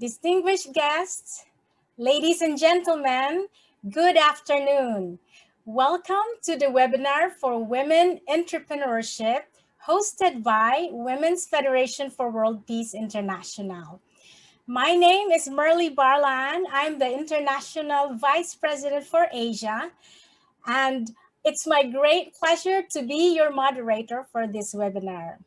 Distinguished guests, ladies and gentlemen, good afternoon. Welcome to the webinar for Women Entrepreneurship hosted by Women's Federation for World Peace International. My name is Merly Barlan. I'm the International Vice President for Asia, and it's my great pleasure to be your moderator for this webinar.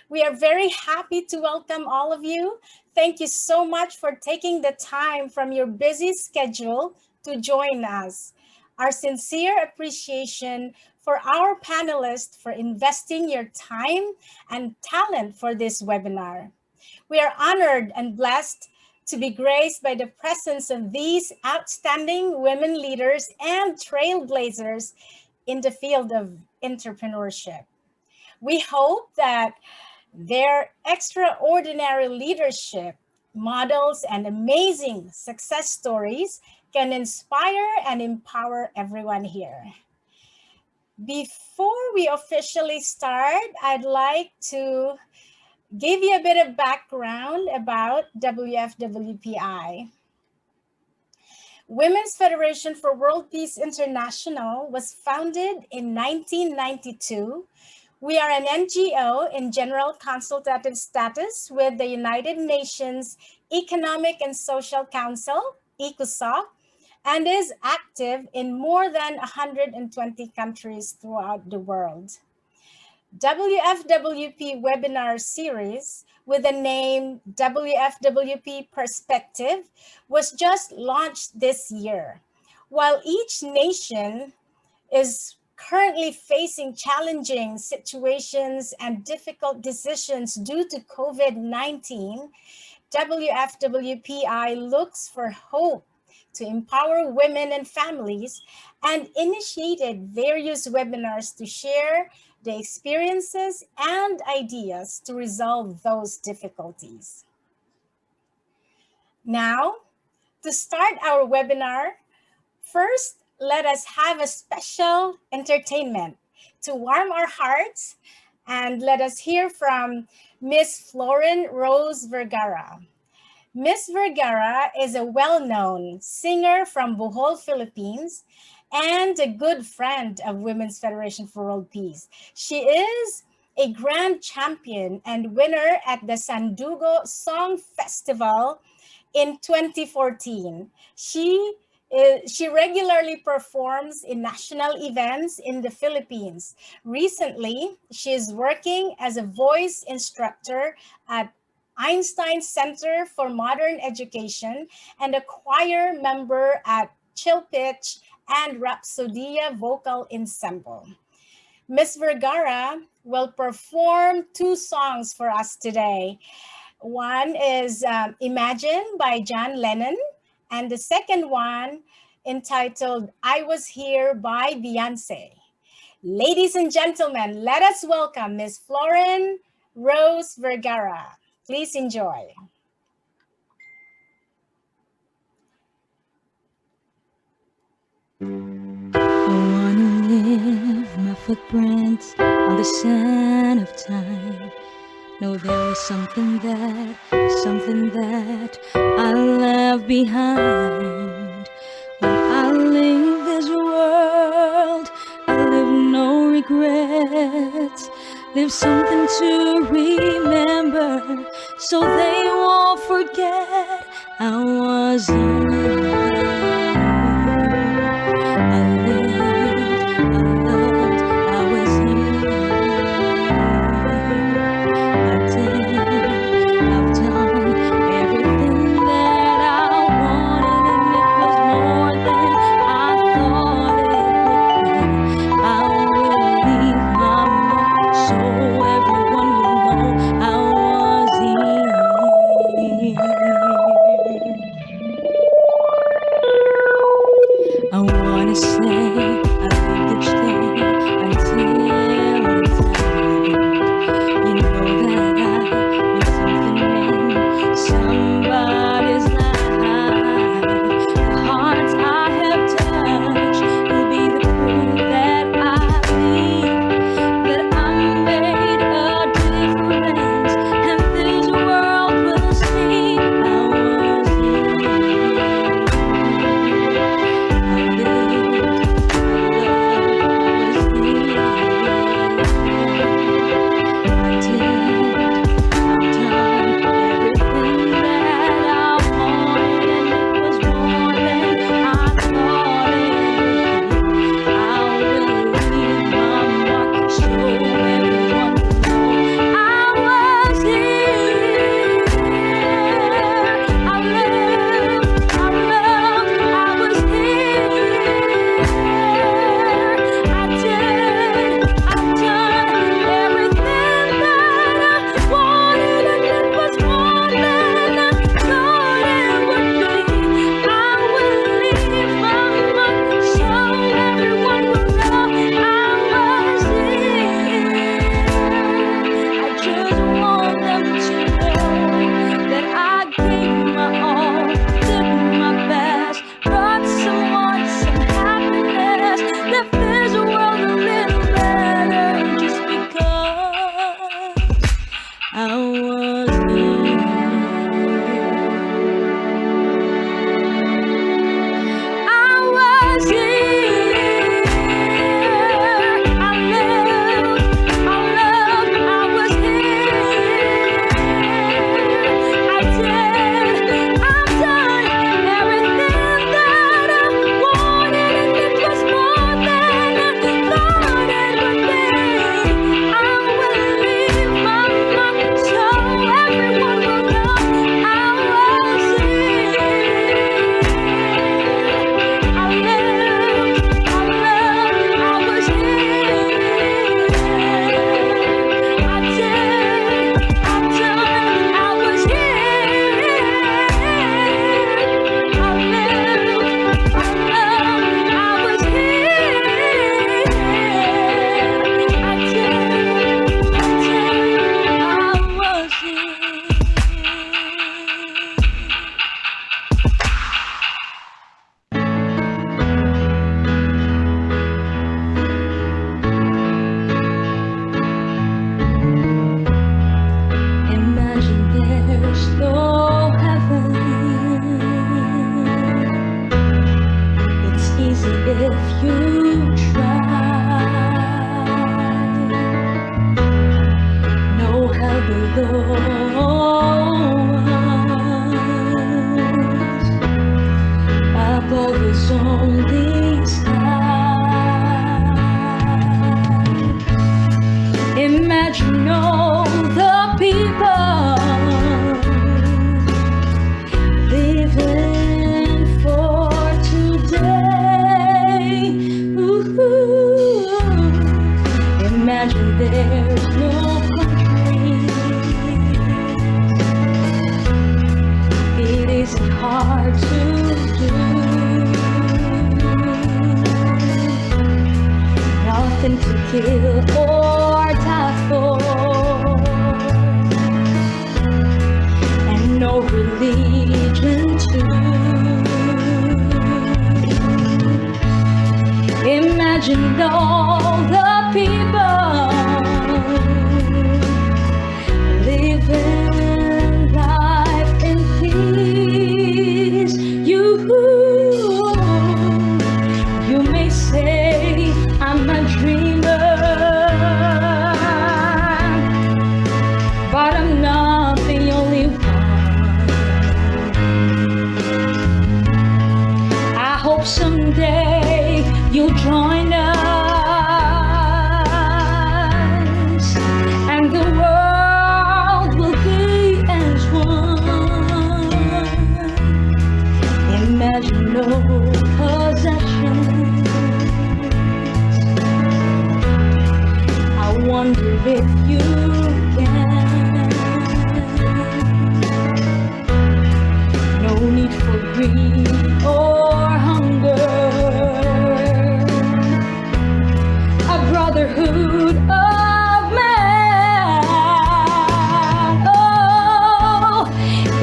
We are very happy to welcome all of you. Thank you so much for taking the time from your busy schedule to join us. Our sincere appreciation for our panelists for investing your time and talent for this webinar. We are honored and blessed to be graced by the presence of these outstanding women leaders and trailblazers in the field of entrepreneurship. We hope that their extraordinary leadership, models, and amazing success stories can inspire and empower everyone here. Before we officially start, I'd like to give you a bit of background about WFWPI. Women's Federation for World Peace International was founded in 1992. We are an NGO in general consultative status with the United Nations Economic and Social Council, ECOSOC, and is active in more than 120 countries throughout the world. WFWP webinar series with the name WFWP Perspective was just launched this year. While each nation is currently facing challenging situations and difficult decisions due to COVID-19, WFWPI looks for hope to empower women and families and initiated various webinars to share the experiences and ideas to resolve those difficulties. Now, to start our webinar, first, let us have a special entertainment to warm our hearts, and let us hear from Miss Florin Rose Vergara. Miss Vergara is a well-known singer from Bohol, Philippines, and a good friend of Women's Federation for World Peace. She is a grand champion and winner at the Sandugo Song Festival in 2014. She regularly performs in national events in the Philippines. Recently, she is working as a voice instructor at Einstein Center for Modern Education and a choir member at Chill Pitch and Rhapsodia Vocal Ensemble. Miss Vergara will perform two songs for us today. One is Imagine by John Lennon, and the second one entitled I Was Here by Beyonce. Ladies and gentlemen, let us welcome Miss Florin Rose Vergara. Please enjoy. I wanna leave my footprints on the sand of time. No, there is something that I left behind. When I leave this world, I live no regrets. Leave something to remember, so they won't forget I was young. there's no heaven. It's easy if you try. No hell below us. Above is only sky. Imagine all the people living for today. Ooh. Imagine there's no country. It isn't hard to do. Nothing to kill or die for, and no religion too. Imagine all the people living life in peace. You may say I'm a dreamer, but I'm not the only one. I hope someday you'll join us, and the world will be as one. Imagine no possessions. I wonder if you can. No need for greed or hunger. A brotherhood of man. Oh,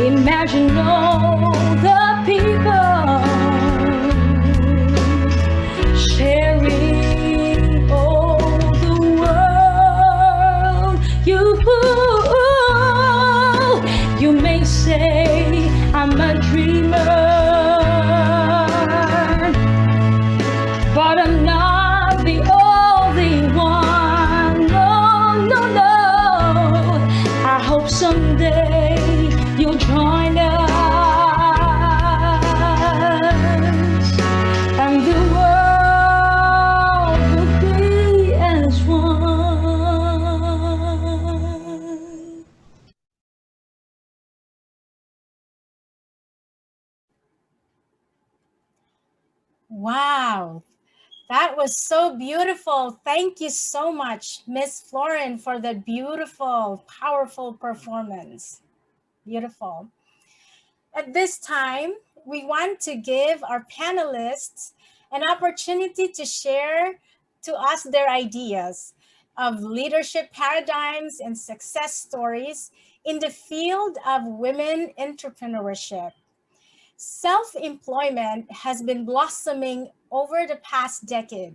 imagine all the people sharing all the world. You may say I'm a dreamer, but I'm not the only one. No, no, no. I hope someday you'll join us, and the world will be as one. Wow, that was so beautiful. Thank you so much, Miss Florin, for that beautiful, powerful performance. Beautiful. At this time, we want to give our panelists an opportunity to share to us their ideas of leadership paradigms and success stories in the field of women entrepreneurship. Self-employment has been blossoming over the past decade.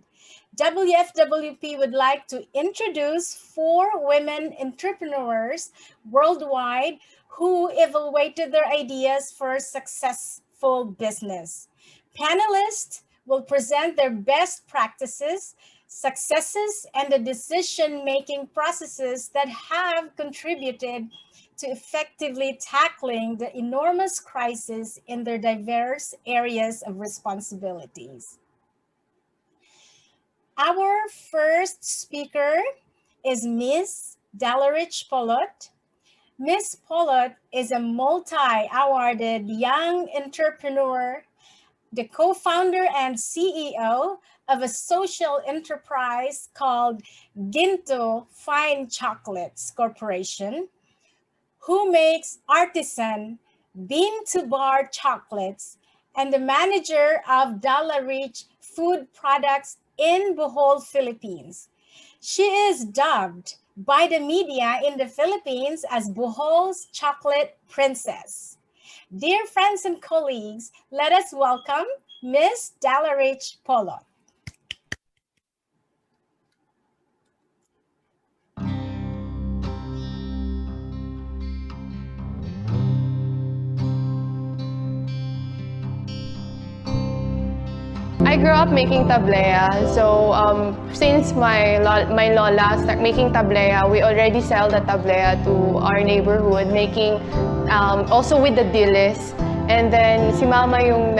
WFWP would like to introduce 4 women entrepreneurs worldwide who evaluated their ideas for successful business. Panelists will present their best practices, successes, and the decision-making processes that have contributed to effectively tackling the enormous crisis in their diverse areas of responsibilities. Our first speaker is Ms. Dalarich Polot. Ms. Polot is a multi-awarded young entrepreneur, the co-founder and CEO of a social enterprise called Ginto Fine Chocolates Corporation, who makes artisan bean-to-bar chocolates, and the manager of Dalarich Food Products in Bohol, Philippines. She is dubbed by the media in the Philippines as Bohol's Chocolate Princess. Dear friends and colleagues, let us welcome Miss Dalarich Polot. grew up making tablea. So since my lola started making tablea, we already sell the tablea to our neighborhood, making also with the dilis. And then si mama yung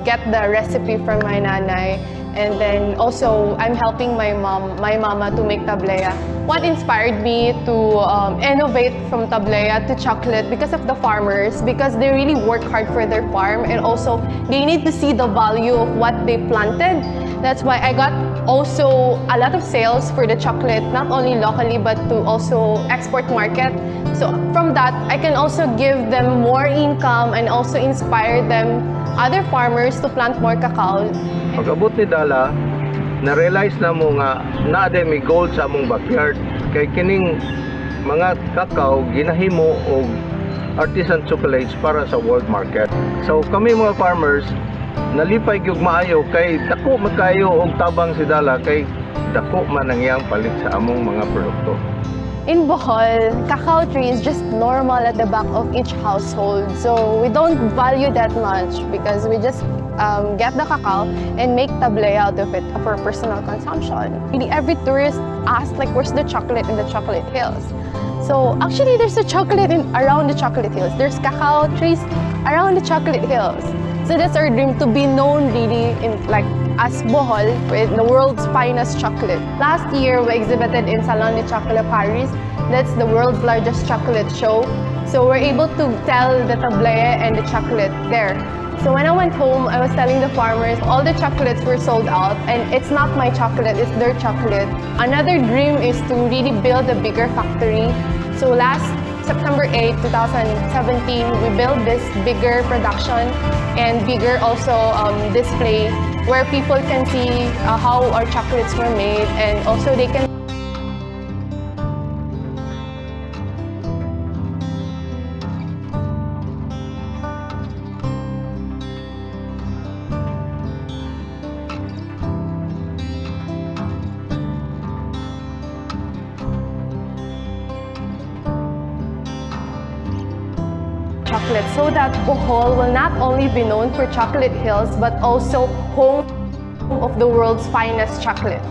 get the recipe from my nanay. And then also I'm helping my mama to make tablea. What inspired me to innovate from tablea to chocolate because of the farmers, because they really work hard for their farm, and also they need to see the value of what they planted. That's why I got also a lot of sales for the chocolate, not only locally but to also export market. So from that, I can also give them more income and also inspire them, other farmers, to plant more cacao. Pag-abot ni Dala, na-realize na mo nga may gold sa among backyard. Kay kining mga cacao ginahimo og artisan chocolates para sa world market. So kami mga farmers, nalipay gyud maayo kay dako magkayo og tabang si Dala, kay dako man ang iyang palit sa among mga produkto. In Bohol, cacao tree is just normal at the back of each household. So we don't value that much because we just get the cacao and make tablea out of it for personal consumption. Really, every tourist asks like, where's the chocolate in the chocolate hills? So actually, there's a chocolate around the chocolate hills. There's cacao trees around the chocolate hills. So that's our dream, to be known really in as Bohol with the world's finest chocolate. Last year, we exhibited in Salon de Chocolat Paris. That's the world's largest chocolate show. So we're able to sell the tablea and the chocolate there. So when I went home, I was telling the farmers all the chocolates were sold out, and it's not my chocolate, it's their chocolate. Another dream is to really build a bigger factory. So last September 8, 2017, we built this bigger production and bigger also display where people can see how our chocolates were made, and also they can chocolate, so that Bohol will not only be known for chocolate hills but also home of the world's finest chocolate.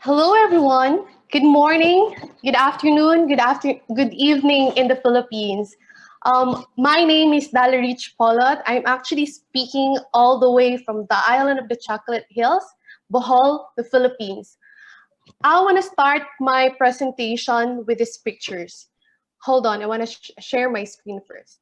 Hello everyone, good morning, good afternoon, good evening in the Philippines. My name is Dalarich Polot. I'm actually speaking all the way from the island of the Chocolate Hills, Bohol, the Philippines. I want to start my presentation with these pictures. Hold on, I want to share my screen first.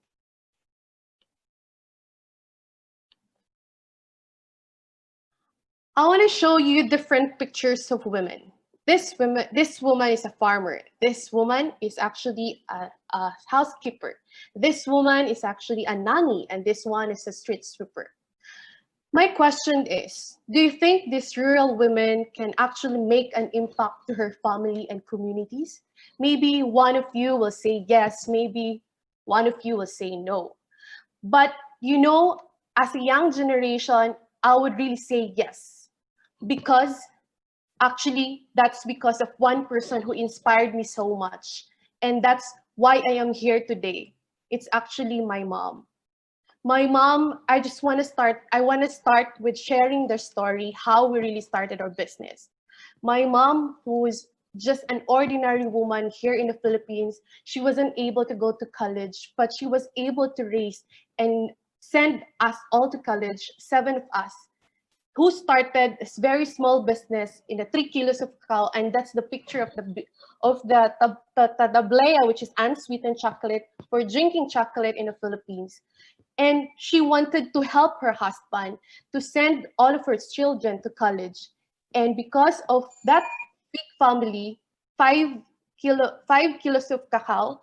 I want to show you different pictures of women. This woman is a farmer. This woman is actually a housekeeper. This woman is actually a nanny, and this one is a street sweeper. My question is, do you think these rural women can actually make an impact to her family and communities? Maybe one of you will say yes, maybe one of you will say no. But you know, as a young generation, I would really say yes, because actually that's because of one person who inspired me so much, and that's why I am here today. It's actually my mom. My mom, I want to start with sharing their story, how we really started our business. My mom, who is just an ordinary woman here in the Philippines, she wasn't able to go to college, but she was able to raise and send us all to college, 7 of us, who started this very small business in the 3 kilos of cacao, and that's the picture of the tablea, which is unsweetened chocolate for drinking chocolate in the Philippines. And she wanted to help her husband to send all of her children to college. And because of that big family, 5 kilos of cacao,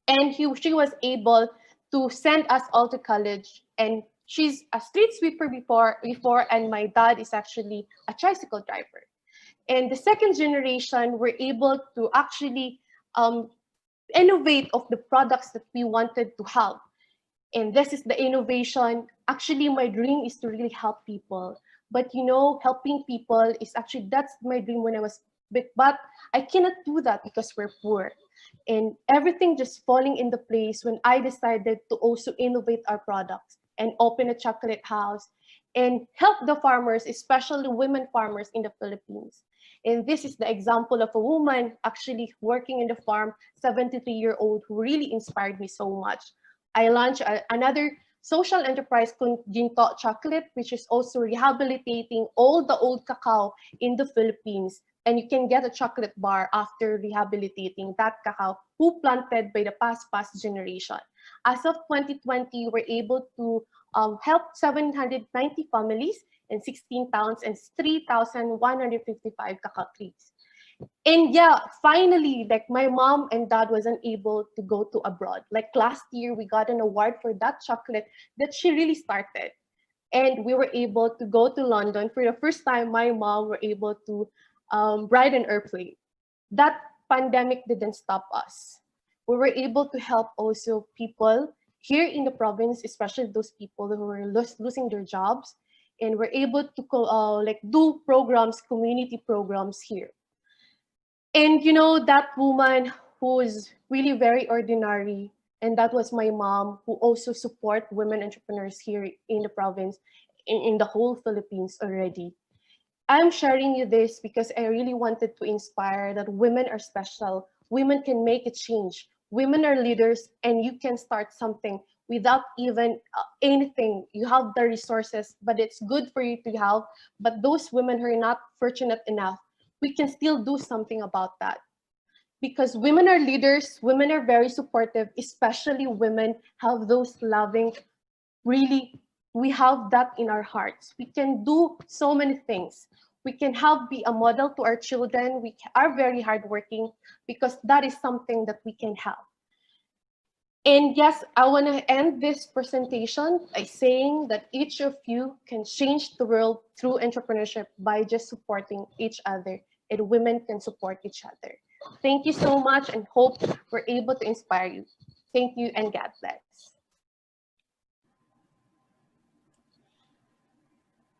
and she was able to send us all to college and She's a street sweeper before, and my dad is actually a tricycle driver. And the second generation were able to actually innovate of the products that we wanted to have. And this is the innovation. Actually, my dream is to really help people. But you know, helping people is actually, that's my dream when I was big. But I cannot do that because we're poor. And everything just falling into place when I decided to also innovate our products and open a chocolate house and help the farmers, especially women farmers in the Philippines. And this is the example of a woman actually working in the farm, 73-year-old, who really inspired me so much. I launched another social enterprise called Ginto Chocolate, which is also rehabilitating all the old cacao in the Philippines. And you can get a chocolate bar after rehabilitating that cacao who planted by the past generation. As of 2020, we're able to help 790 families in 16 towns and 3,155 cacao trees. And yeah, finally, like my mom and dad wasn't able to go to abroad. Like last year, we got an award for that chocolate that she really started. And we were able to go to London. For the first time, my mom were able to ride an airplane. That pandemic didn't stop us. We were able to help also people here in the province, especially those people who were losing their jobs. And we're able to like do programs, community programs here. And you know, that woman who is really very ordinary, and that was my mom, who also support women entrepreneurs here in the province, in the whole Philippines already. I'm sharing you this because I really wanted to inspire that women are special. Women can make a change. Women are leaders, and you can start something without even anything. You have the resources, but it's good for you to have. But those women who are not fortunate enough, we can still do something about that. Because women are leaders, women are very supportive, especially women have those loving, really, we have that in our hearts. We can do so many things. We can help be a model to our children. We are very hardworking because that is something that we can have. And yes, I want to end this presentation by saying that each of you can change the world through entrepreneurship by just supporting each other, and women can support each other. Thank you so much, and hope we're able to inspire you. Thank you, and God bless.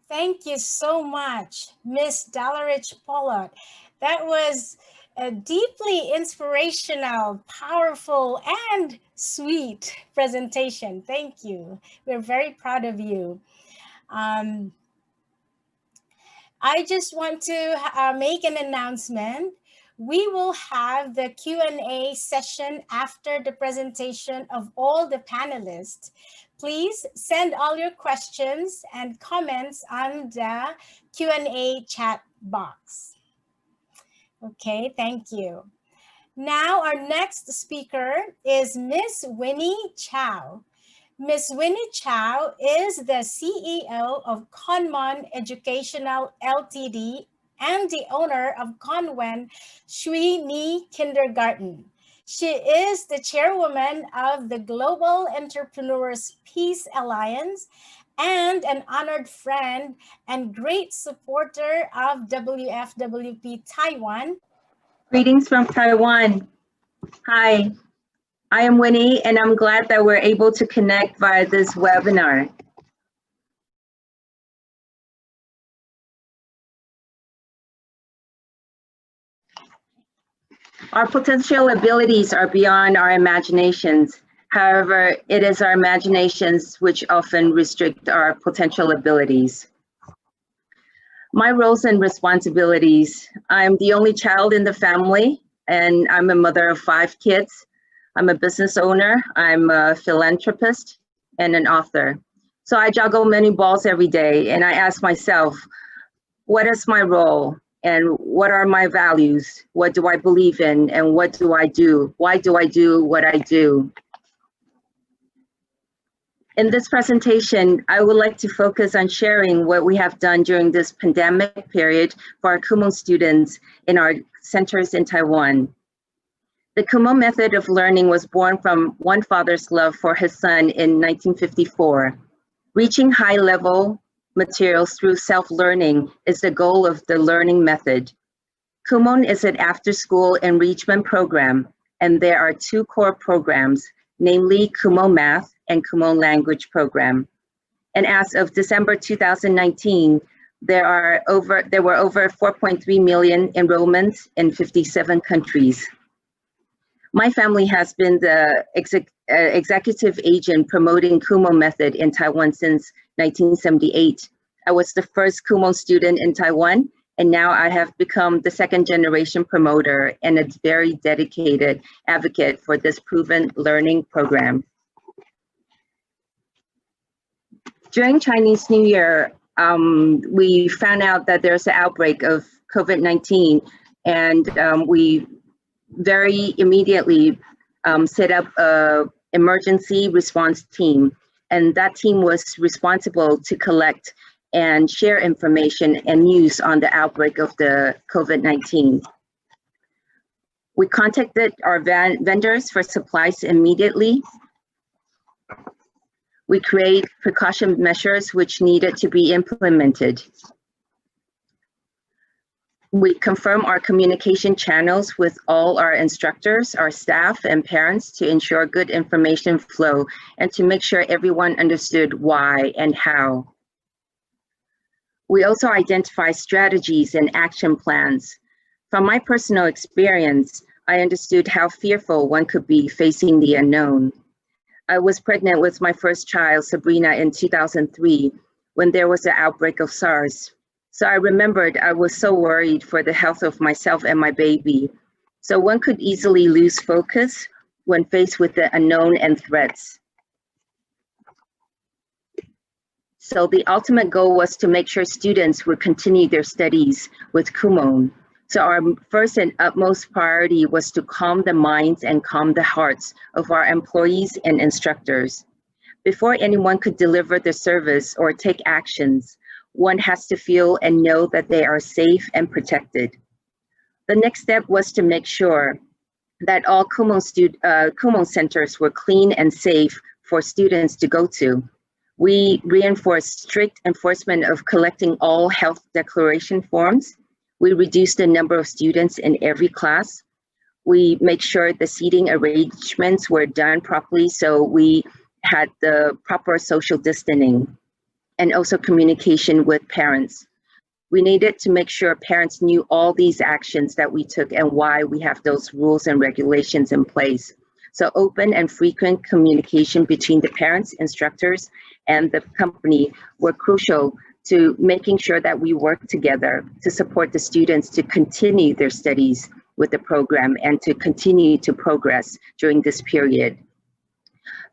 Thank you so much, Miss Dalarich Pollock. That was a deeply inspirational, powerful, and sweet presentation. Thank you. We're very proud of you. I just want to make an announcement. We will have the Q&A session after the presentation of all the panelists. Please send all your questions and comments on the Q&A chat box. Okay, thank you. Now our next speaker is Miss Winnie Chow. Miss Winnie Chow is the CEO of Conmon Educational Ltd and the owner of Conwen Shui Ni Kindergarten. She is the chairwoman of the Global Entrepreneurs Peace Alliance and an honored friend and great supporter of WFWP Taiwan. Greetings from Taiwan. Hi, I am Winnie, and I'm glad that we're able to connect via this webinar. Our potential abilities are beyond our imaginations. However, it is our imaginations which often restrict our potential abilities. My roles and responsibilities. I'm the only child in the family, and I'm a mother of 5 kids. I'm a business owner, I'm a philanthropist, and an author. So I juggle many balls every day, and I ask myself, what is my role? And what are my values? What do I believe in? And what do I do? Why do I do what I do? In this presentation, I would like to focus on sharing what we have done during this pandemic period for our Kumon students in our centers in Taiwan. The Kumon method of learning was born from one father's love for his son in 1954. Reaching high-level materials through self-learning is the goal of the learning method. Kumon is an after-school enrichment program, and there are two core programs, namely Kumon Math and Kumon Language Program. And as of December 2019, there were over 4.3 million enrollments in 57 countries. My family has been the executive agent promoting Kumon method in Taiwan since 1978. I was the first Kumon student in Taiwan, and now I have become the second generation promoter and a very dedicated advocate for this proven learning program. During Chinese New Year, we found out that there's an outbreak of COVID-19, and we very immediately set up an emergency response team. And that team was responsible to collect and share information and news on the outbreak of the COVID-19. We contacted our vendors for supplies immediately. We create precaution measures which needed to be implemented. We confirm our communication channels with all our instructors, our staff, and parents to ensure good information flow and to make sure everyone understood why and how. We also identify strategies and action plans. From my personal experience, I understood how fearful one could be facing the unknown. I was pregnant with my first child, Sabrina, in 2003, when there was an outbreak of SARS. So I remembered I was so worried for the health of myself and my baby. So one could easily lose focus when faced with the unknown and threats. So the ultimate goal was to make sure students would continue their studies with Kumon. So our first and utmost priority was to calm the minds and calm the hearts of our employees and instructors. Before anyone could deliver the service or take actions, one has to feel and know that they are safe and protected. The next step was to make sure that all Kumon centers were clean and safe for students to go to. We reinforced strict enforcement of collecting all health declaration forms. We reduced the number of students in every class. We make sure the seating arrangements were done properly, so we had the proper social distancing and also communication with parents. We needed to make sure parents knew all these actions that we took and why we have those rules and regulations in place. So open and frequent communication between the parents, instructors, and the company were crucial to making sure that we work together to support the students to continue their studies with the program and to continue to progress during this period.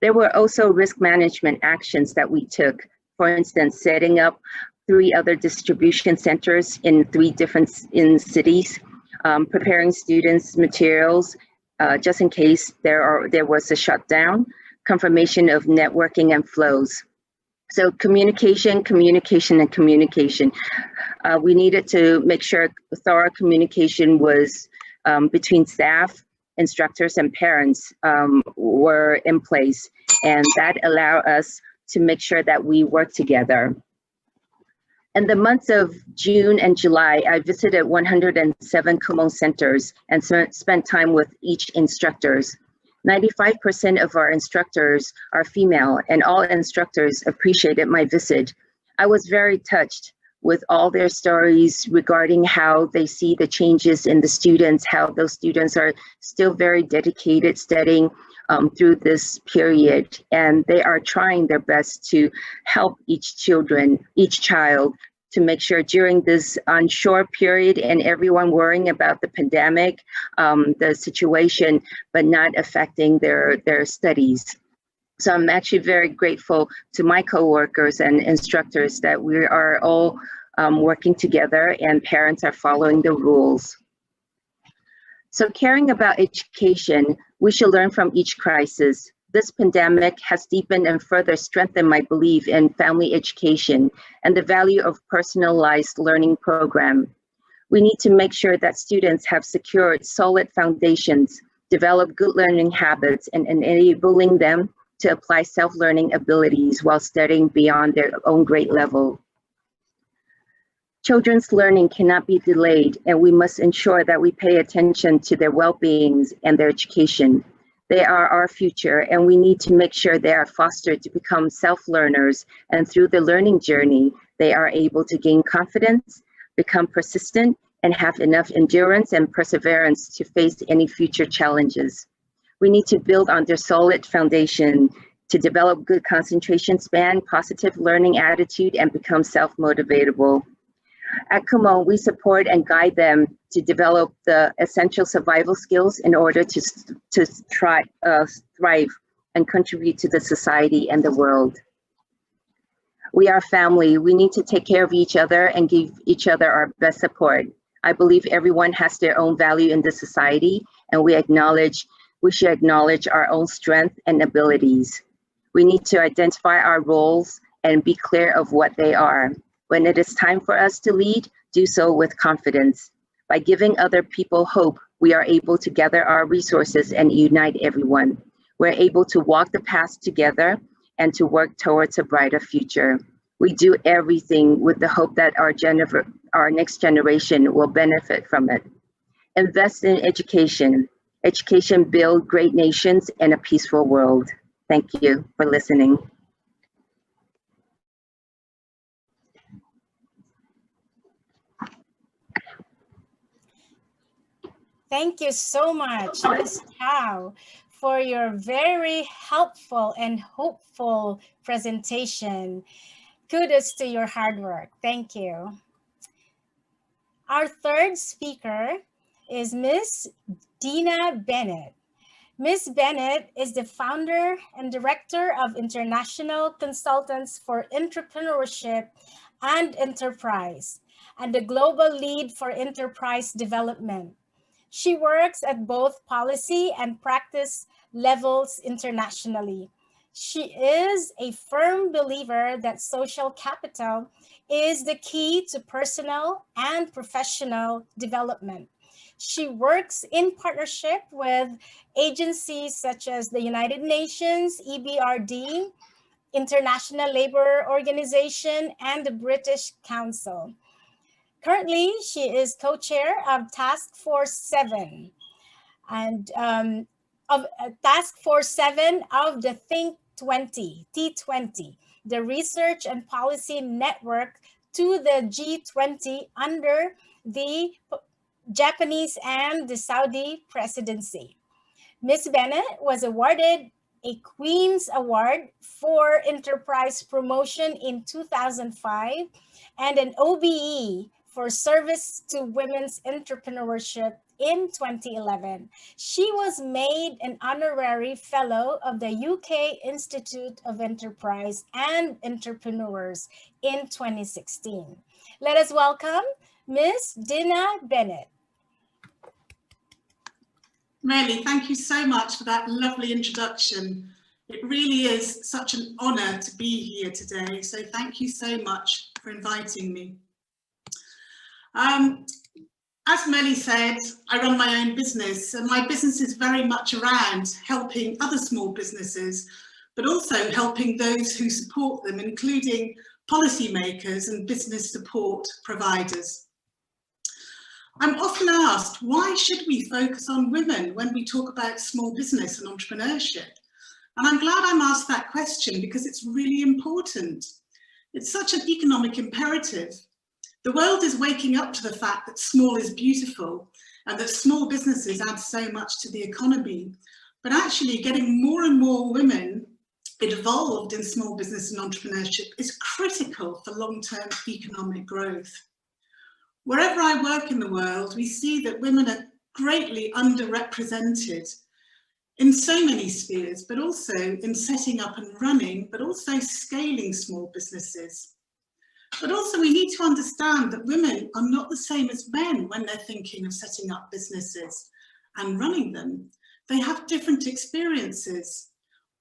There were also risk management actions that we took. For instance, setting up 3 other distribution centers in 3 different cities, preparing students' materials just in case there was a shutdown, confirmation of networking and flows. So communication, communication, and communication. We needed to make sure thorough communication was between staff, instructors, and parents were in place, and that allowed us to make sure that we work together. In the months of June and July, I visited 107 Kumon centers and spent time with each instructors. 95% of our instructors are female, and all instructors appreciated my visit. I was very touched with all their stories regarding how they see the changes in the students, how those students are still very dedicated studying through this period, and they are trying their best to help each child to make sure during this unsure period and everyone worrying about the pandemic, the situation, but not affecting their studies. So I'm actually very grateful to my coworkers and instructors that we are all working together and parents are following the rules. So caring about education, we should learn from each crisis. This pandemic has deepened and further strengthened my belief in family education and the value of personalized learning program. We need to make sure that students have secured solid foundations, develop good learning habits, and enabling them to apply self-learning abilities while studying beyond their own grade level. Children's learning cannot be delayed, and we must ensure that we pay attention to their well-being and their education. They are our future, and we need to make sure they are fostered to become self-learners, and through the learning journey, they are able to gain confidence, become persistent, and have enough endurance and perseverance to face any future challenges. We need to build on their solid foundation to develop good concentration span, positive learning attitude, and become self-motivatable. At Kumon, we support and guide them to develop the essential survival skills in order to thrive and contribute to the society and the world. We are family. We need to take care of each other and give each other our best support. I believe everyone has their own value in the society, and we should acknowledge our own strength and abilities. We need to identify our roles and be clear of what they are. When it is time for us to lead, do so with confidence. By giving other people hope, we are able to gather our resources and unite everyone. We're able to walk the path together and to work towards a brighter future. We do everything with the hope that our next generation will benefit from it. Invest in education. Education builds great nations and a peaceful world. Thank you for listening. Thank you so much, Ms. Chow, for your very helpful and hopeful presentation. Kudos to your hard work. Thank you. Our third speaker is Ms. Dina Bennett. Ms. Bennett is the founder and director of International Consultants for Entrepreneurship and Enterprise, and the global lead for enterprise development. She works at both policy and practice levels internationally. She is a firm believer that social capital is the key to personal and professional development. She works in partnership with agencies such as the United Nations, EBRD, International Labour Organization, and the British Council. Currently, she is co-chair of Task Force 7 and of Task Force 7 of the Think 20, T20, the Research and Policy Network to the G20 under the Japanese and the Saudi presidency. Ms. Bennett was awarded a Queen's Award for Enterprise Promotion in 2005 and an OBE for service to women's entrepreneurship in 2011. She was made an honorary fellow of the UK Institute of Enterprise and Entrepreneurs in 2016. Let us welcome Ms. Dina Bennett. Melly, thank you so much for that lovely introduction. It really is such an honour to be here today, so thank you so much for inviting me. As Melly said, I run my own business, and my business is very much around helping other small businesses, but also helping those who support them, including policymakers and business support providers. I'm often asked, why should we focus on women when we talk about small business and entrepreneurship? And I'm glad I'm asked that question because it's really important. It's such an economic imperative. The world is waking up to the fact that small is beautiful and that small businesses add so much to the economy, but actually getting more and more women involved in small business and entrepreneurship is critical for long-term economic growth. Wherever I work in the world, we see that women are greatly underrepresented in so many spheres, but also in setting up and running, but also scaling small businesses. But also we need to understand that women are not the same as men when they're thinking of setting up businesses and running them. They have different experiences.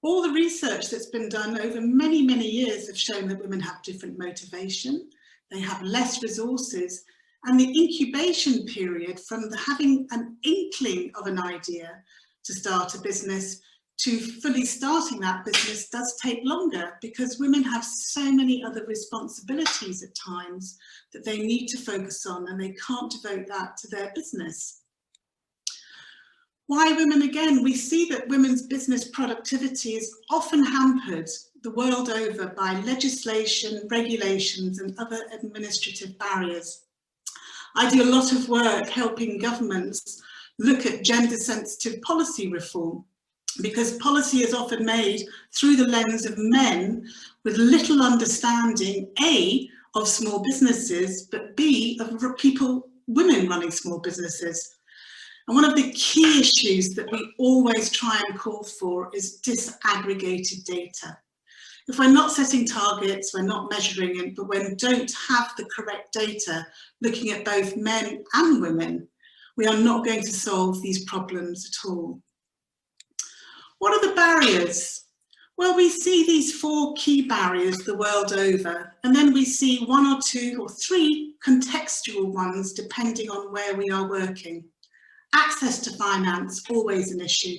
All the research that's been done over many, many years have shown that women have different motivation, they have less resources, and the incubation period from having an inkling of an idea to start a business to fully starting that business does take longer, because women have so many other responsibilities at times that they need to focus on, and they can't devote that to their business. Why women? Again, we see that women's business productivity is often hampered the world over by legislation, regulations, and other administrative barriers. I do a lot of work helping governments look at gender-sensitive policy reform, because policy is often made through the lens of men with little understanding, A, of small businesses, but B, of women running small businesses. And one of the key issues that we always try and call for is disaggregated data. If we're not setting targets, we're not measuring it, but when we don't have the correct data, looking at both men and women, we are not going to solve these problems at all. What are the barriers? Well, we see these 4 key barriers the world over, and then we see 1 or 2 or 3 contextual ones depending on where we are working. Access to finance, always an issue.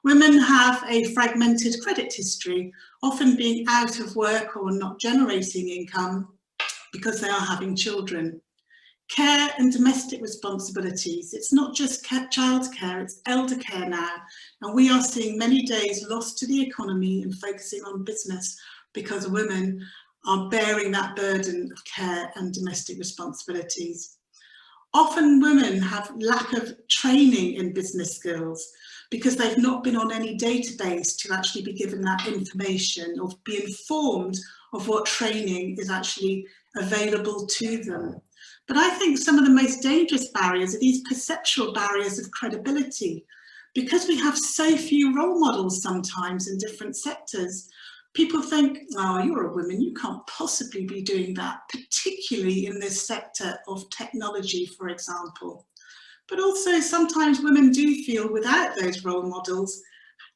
Women have a fragmented credit history, often being out of work or not generating income because they are having children. Care and domestic responsibilities. It's not just childcare, it's elder care now. And we are seeing many days lost to the economy and focusing on business because women are bearing that burden of care and domestic responsibilities. Often women have lack of training in business skills because they've not been on any database to actually be given that information or be informed of what training is actually available to them. But I think some of the most dangerous barriers are these perceptual barriers of credibility. Because we have so few role models sometimes in different sectors, people think, oh, you're a woman, you can't possibly be doing that, particularly in this sector of technology, for example. But also sometimes women do feel without those role models,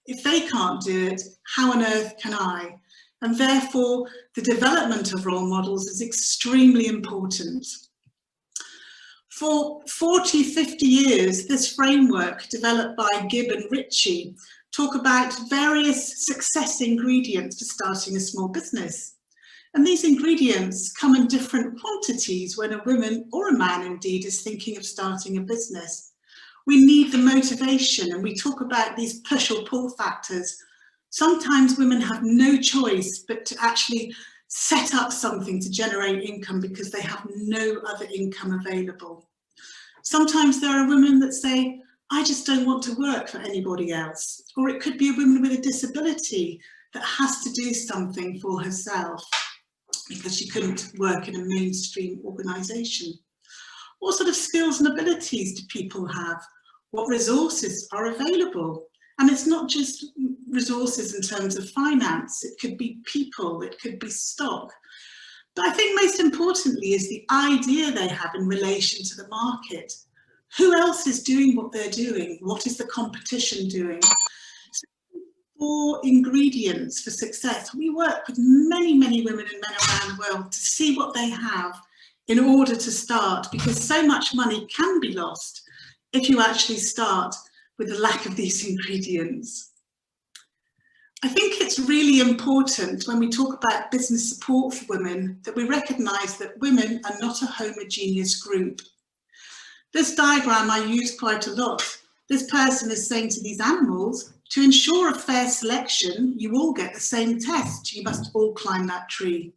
if they can't do it, how on earth can I? And therefore, the development of role models is extremely important. For 40, 50 years, this framework developed by Gibb and Ritchie talk about various success ingredients for starting a small business. And these ingredients come in different quantities when a woman or a man indeed is thinking of starting a business. We need the motivation, and we talk about these push or pull factors. Sometimes women have no choice but to actually set up something to generate income because they have no other income available. Sometimes there are women that say, I just don't want to work for anybody else. Or it could be a woman with a disability that has to do something for herself because she couldn't work in a mainstream organisation. What sort of skills and abilities do people have? What resources are available? And it's not just resources in terms of finance, it could be people, it could be stock. But I think most importantly is the idea they have in relation to the market. Who else is doing what they're doing? What is the competition doing? So 4 ingredients for success. We work with many, many women and men around the world to see what they have in order to start, because so much money can be lost if you actually start with the lack of these ingredients. I think it's really important when we talk about business support for women that we recognise that women are not a homogeneous group. This diagram I use quite a lot. This person is saying to these animals, to ensure a fair selection, you all get the same test. You must all climb that tree.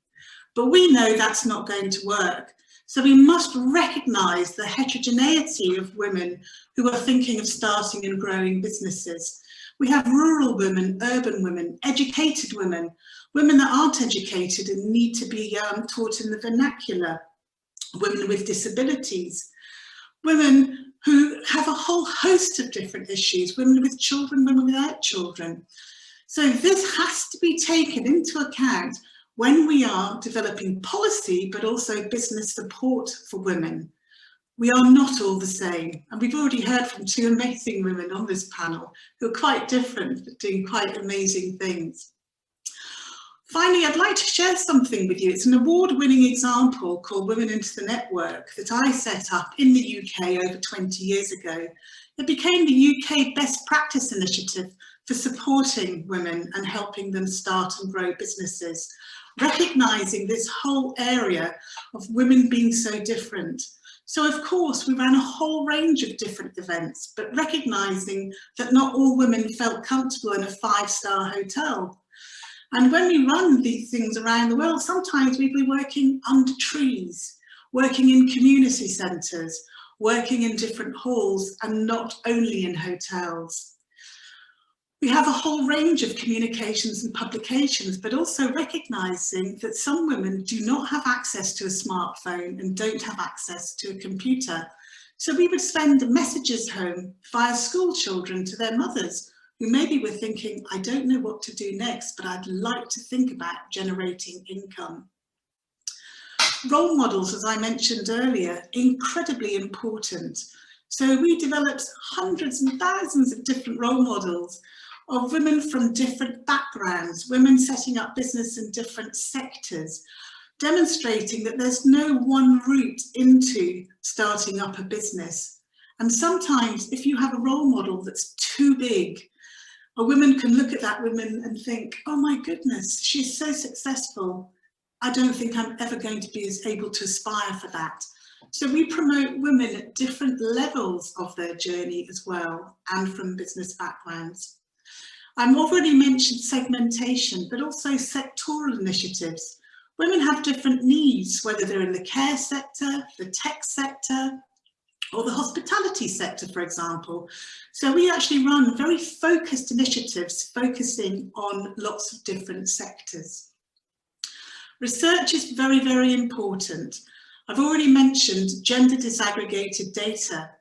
But we know that's not going to work. So we must recognise the heterogeneity of women who are thinking of starting and growing businesses. We have rural women, urban women, educated women, women that aren't educated and need to be taught in the vernacular, women with disabilities, women who have a whole host of different issues, women with children, women without children. So this has to be taken into account when we are developing policy, but also business support for women. We are not all the same. And we've already heard from 2 amazing women on this panel who are quite different, but doing quite amazing things. Finally, I'd like to share something with you. It's an award-winning example called Women into the Network that I set up in the UK over 20 years ago. It became the UK Best Practice Initiative for supporting women and helping them start and grow businesses, recognising this whole area of women being so different. So of course we ran a whole range of different events, but recognising that not all women felt comfortable in a 5-star hotel. And when we run these things around the world, sometimes we'd be working under trees, working in community centres, working in different halls, and not only in hotels. We have a whole range of communications and publications, but also recognising that some women do not have access to a smartphone and don't have access to a computer. So we would send messages home via school children to their mothers, who maybe were thinking, I don't know what to do next, but I'd like to think about generating income. Role models, as I mentioned earlier, incredibly important. So we developed hundreds and thousands of different role models of women from different backgrounds, women setting up business in different sectors, demonstrating that there's no one route into starting up a business. And sometimes if you have a role model that's too big, a woman can look at that woman and think, oh my goodness, she's so successful. I don't think I'm ever going to be able to aspire for that. So we promote women at different levels of their journey as well, and from business backgrounds. I've already mentioned segmentation, but also sectoral initiatives. Women have different needs, whether they're in the care sector, the tech sector, or the hospitality sector, for example. So we actually run very focused initiatives focusing on lots of different sectors. Research is very, very important. I've already mentioned gender disaggregated data.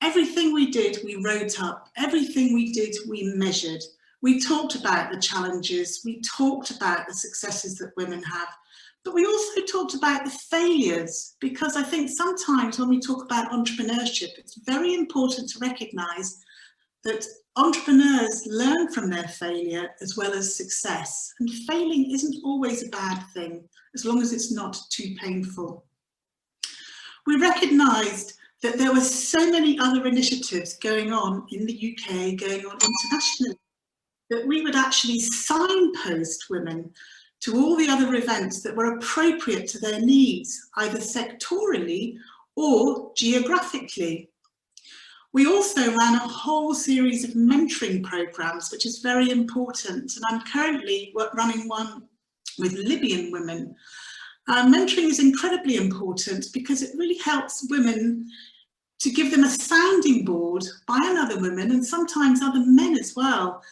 Everything we did, we wrote up. Everything we did, we measured. We talked about the challenges, we talked about the successes that women have, but we also talked about the failures, because I think sometimes when we talk about entrepreneurship, it's very important to recognise that entrepreneurs learn from their failure as well as success, and failing isn't always a bad thing, as long as it's not too painful. We recognised that there were so many other initiatives going on in the UK, going on internationally, that we would actually signpost women to all the other events that were appropriate to their needs, either sectorally or geographically. We also ran a whole series of mentoring programs, which is very important, and I'm currently running one with Libyan women. Mentoring is incredibly important because it really helps women to give them a sounding board by other women, and sometimes other men as well,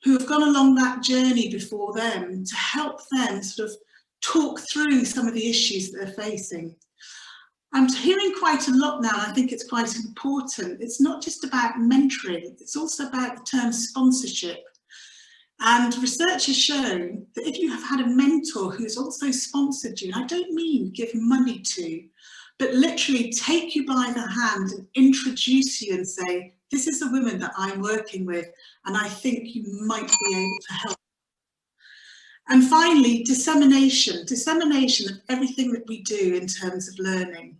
who have gone along that journey before them, to help them sort of talk through some of the issues that they're facing. I'm hearing quite a lot now, and I think it's quite important. It's not just about mentoring, it's also about the term sponsorship. And research has shown that if you have had a mentor who's also sponsored you, and I don't mean give money to, but literally take you by the hand and introduce you and say, this is a woman that I'm working with, and I think you might be able to help. And finally, dissemination of everything that we do in terms of learning.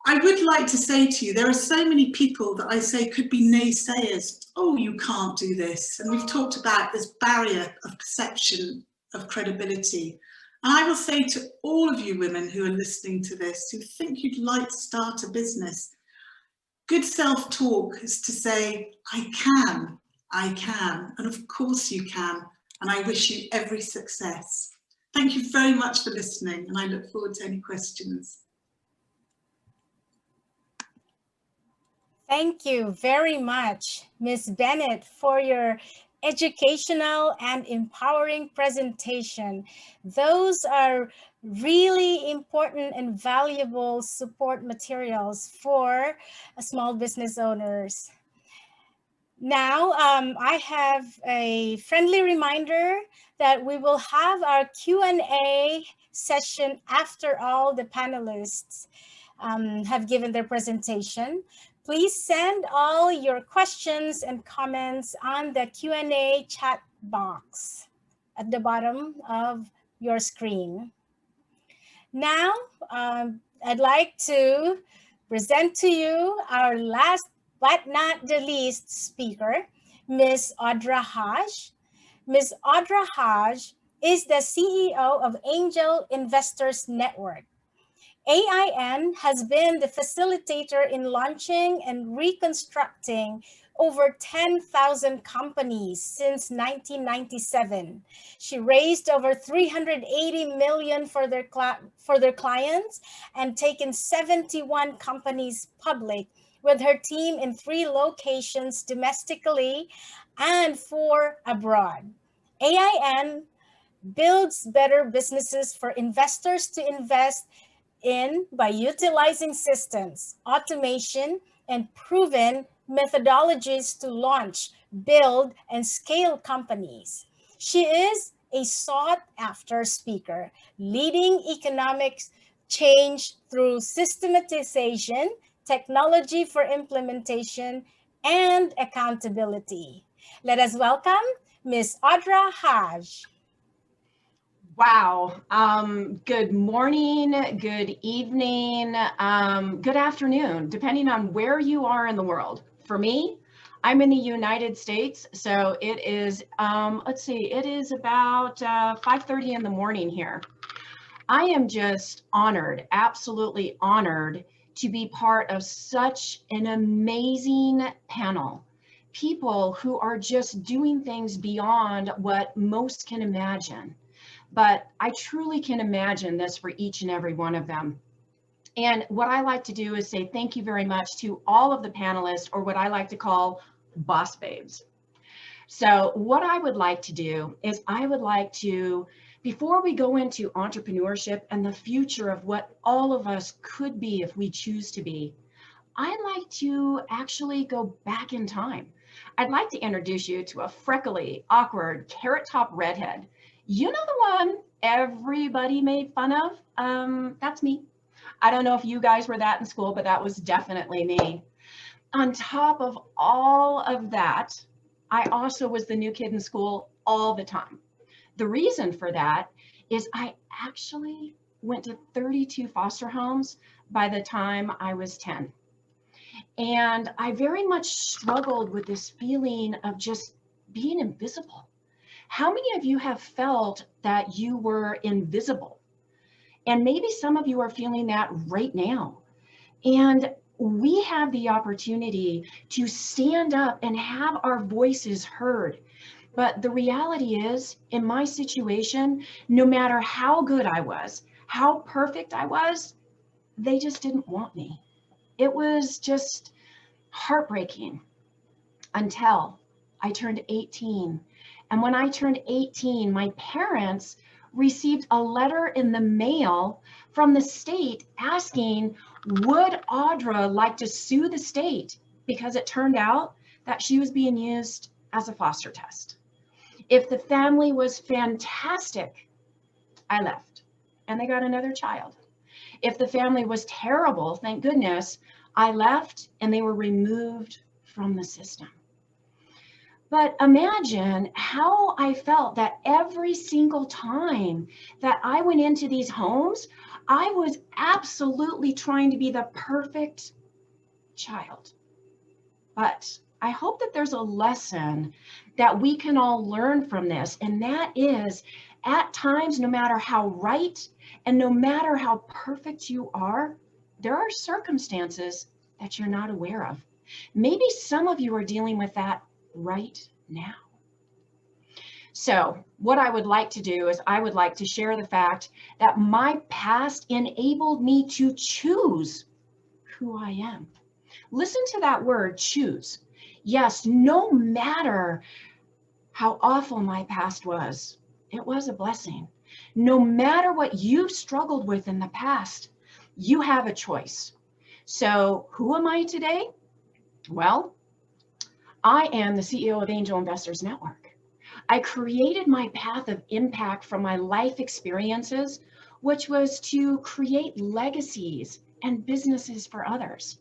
I would like to say to you, there are so many people that I say could be naysayers. Oh, you can't do this. And we've talked about this barrier of perception of credibility. And I will say to all of you women who are listening to this, who think you'd like to start a business, good self-talk is to say, I can, and of course you can, and I wish you every success. Thank you very much for listening, and I look forward to any questions. Thank you very much, Ms. Bennett, for your educational and empowering presentation. Those are really important and valuable support materials for small business owners. Now, I have a friendly reminder that we will have our Q&A session after all the panelists have given their presentation. Please send all your questions and comments on the Q&A chat box at the bottom of your screen. Now, I'd like to present to you our last but not the least speaker, Ms. Audra Haj. Ms. Audra Haj is the CEO of Angel Investors Network. AIN has been the facilitator in launching and reconstructing over 10,000 companies since 1997. She raised over 380 million for their clients and taken 71 companies public with her team in 3 locations domestically and 4 abroad. AIN builds better businesses for investors to invest in by utilizing systems, automation, and proven methodologies to launch, build, and scale companies. She is a sought-after speaker, leading economic change through systematization, technology for implementation, and accountability. Let us welcome Ms. Audra Haj. Wow. Good morning, good evening, good afternoon, depending on where you are in the world. For me, I'm in the United States, so it is, let's see, it is about 5:30 in the morning here. I am just honored, absolutely honored to be part of such an amazing panel. People who are just doing things beyond what most can imagine. But I truly can imagine this for each and every one of them. And what I like to do is say thank you very much to all of the panelists, or what I like to call boss babes. So what I would like to do is I would like to, before we go into entrepreneurship and the future of what all of us could be if we choose to be, I'd like to actually go back in time. I'd like to introduce you to a freckly, awkward, carrot top redhead. You know the one everybody made fun of? That's me. I don't know if you guys were that in school, but that was definitely me. On top of all of that, I also was the new kid in school all the time. The reason for that is I actually went to 32 foster homes by the time I was 10. And I very much struggled with this feeling of just being invisible. How many of you have felt that you were invisible? And maybe some of you are feeling that right now. And we have the opportunity to stand up and have our voices heard. But the reality is, in my situation, no matter how good I was, how perfect I was, they just didn't want me. It was just heartbreaking until I turned 18. And when I turned 18, my parents received a letter in the mail from the state asking, would Audra like to sue the state? Because it turned out that she was being used as a foster test. If the family was fantastic, I left and they got another child. If the family was terrible, thank goodness, I left and they were removed from the system. But imagine how I felt that every single time that I went into these homes, I was absolutely trying to be the perfect child. But I hope that there's a lesson that we can all learn from this. And that is, at times, no matter how right and no matter how perfect you are, there are circumstances that you're not aware of. Maybe some of you are dealing with that right now. So what I would like to do is I would like to share the fact that my past enabled me to choose who I am. Listen to that word, choose. Yes, no matter how awful my past was, it was a blessing. No matter what you've struggled with in the past, you have a choice. So who am I today? Well, I am the CEO of Angel Investors Network. I created my path of impact from my life experiences, which was to create legacies and businesses for others.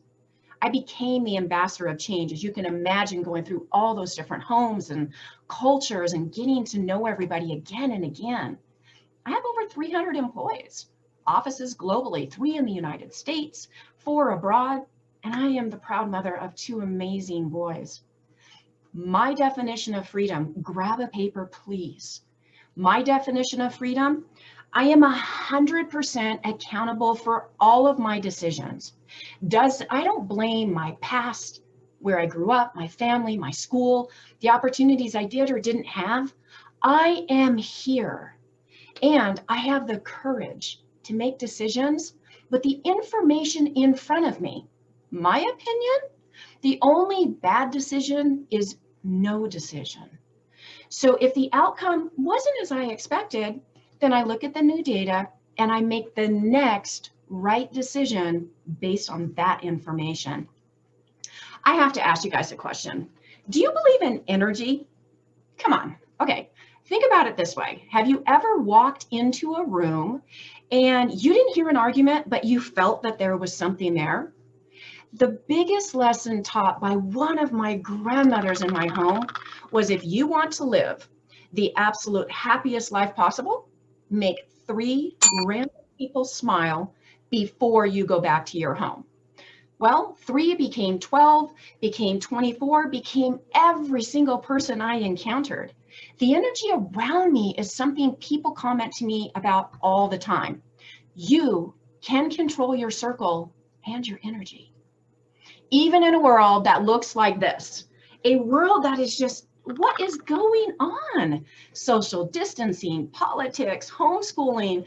I became the ambassador of change, as you can imagine, going through all those different homes and cultures and getting to know everybody again and again. I have over 300 employees, offices globally, 3 in the United States, 4 abroad, and I am the proud mother of 2 amazing boys. My definition of freedom, grab a paper, please. My definition of freedom, I am 100% accountable for all of my decisions. I don't blame my past, where I grew up, my family, my school, the opportunities I did or didn't have. I am here and I have the courage to make decisions with the information in front of me. My opinion, the only bad decision is no decision. So if the outcome wasn't as I expected, then I look at the new data and I make the next right decision based on that information. I have to ask you guys a question. Do you believe in energy? Come on. Okay. Think about it this way. Have you ever walked into a room and you didn't hear an argument, but you felt that there was something there? The biggest lesson taught by one of my grandmothers in my home was, if you want to live the absolute happiest life possible, make 3 random people smile before you go back to your home. Well, 3 became 12, became 24, became every single person I encountered. The energy around me is something people comment to me about all the time. You can control your circle and your energy. Even in a world that looks like this, a world that is just, what is going on? Social distancing, politics, homeschooling,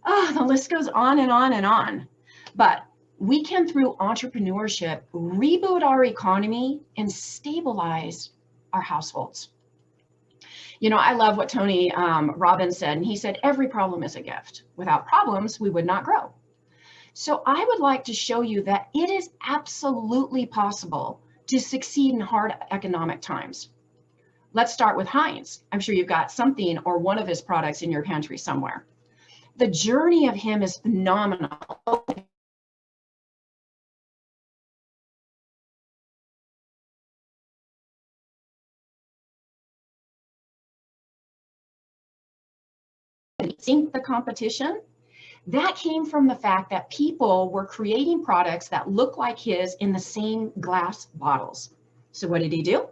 the list goes on and on and on. But we can, through entrepreneurship, reboot our economy and stabilize our households. You know, I love what Tony Robbins said, and he said, every problem is a gift. Without problems, we would not grow. So I would like to show you that it is absolutely possible to succeed in hard economic times. Let's start with Heinz. I'm sure you've got something or one of his products in your pantry somewhere. The journey of him is phenomenal. Beating the competition, that came from the fact that people were creating products that look like his in the same glass bottles. So what did he do?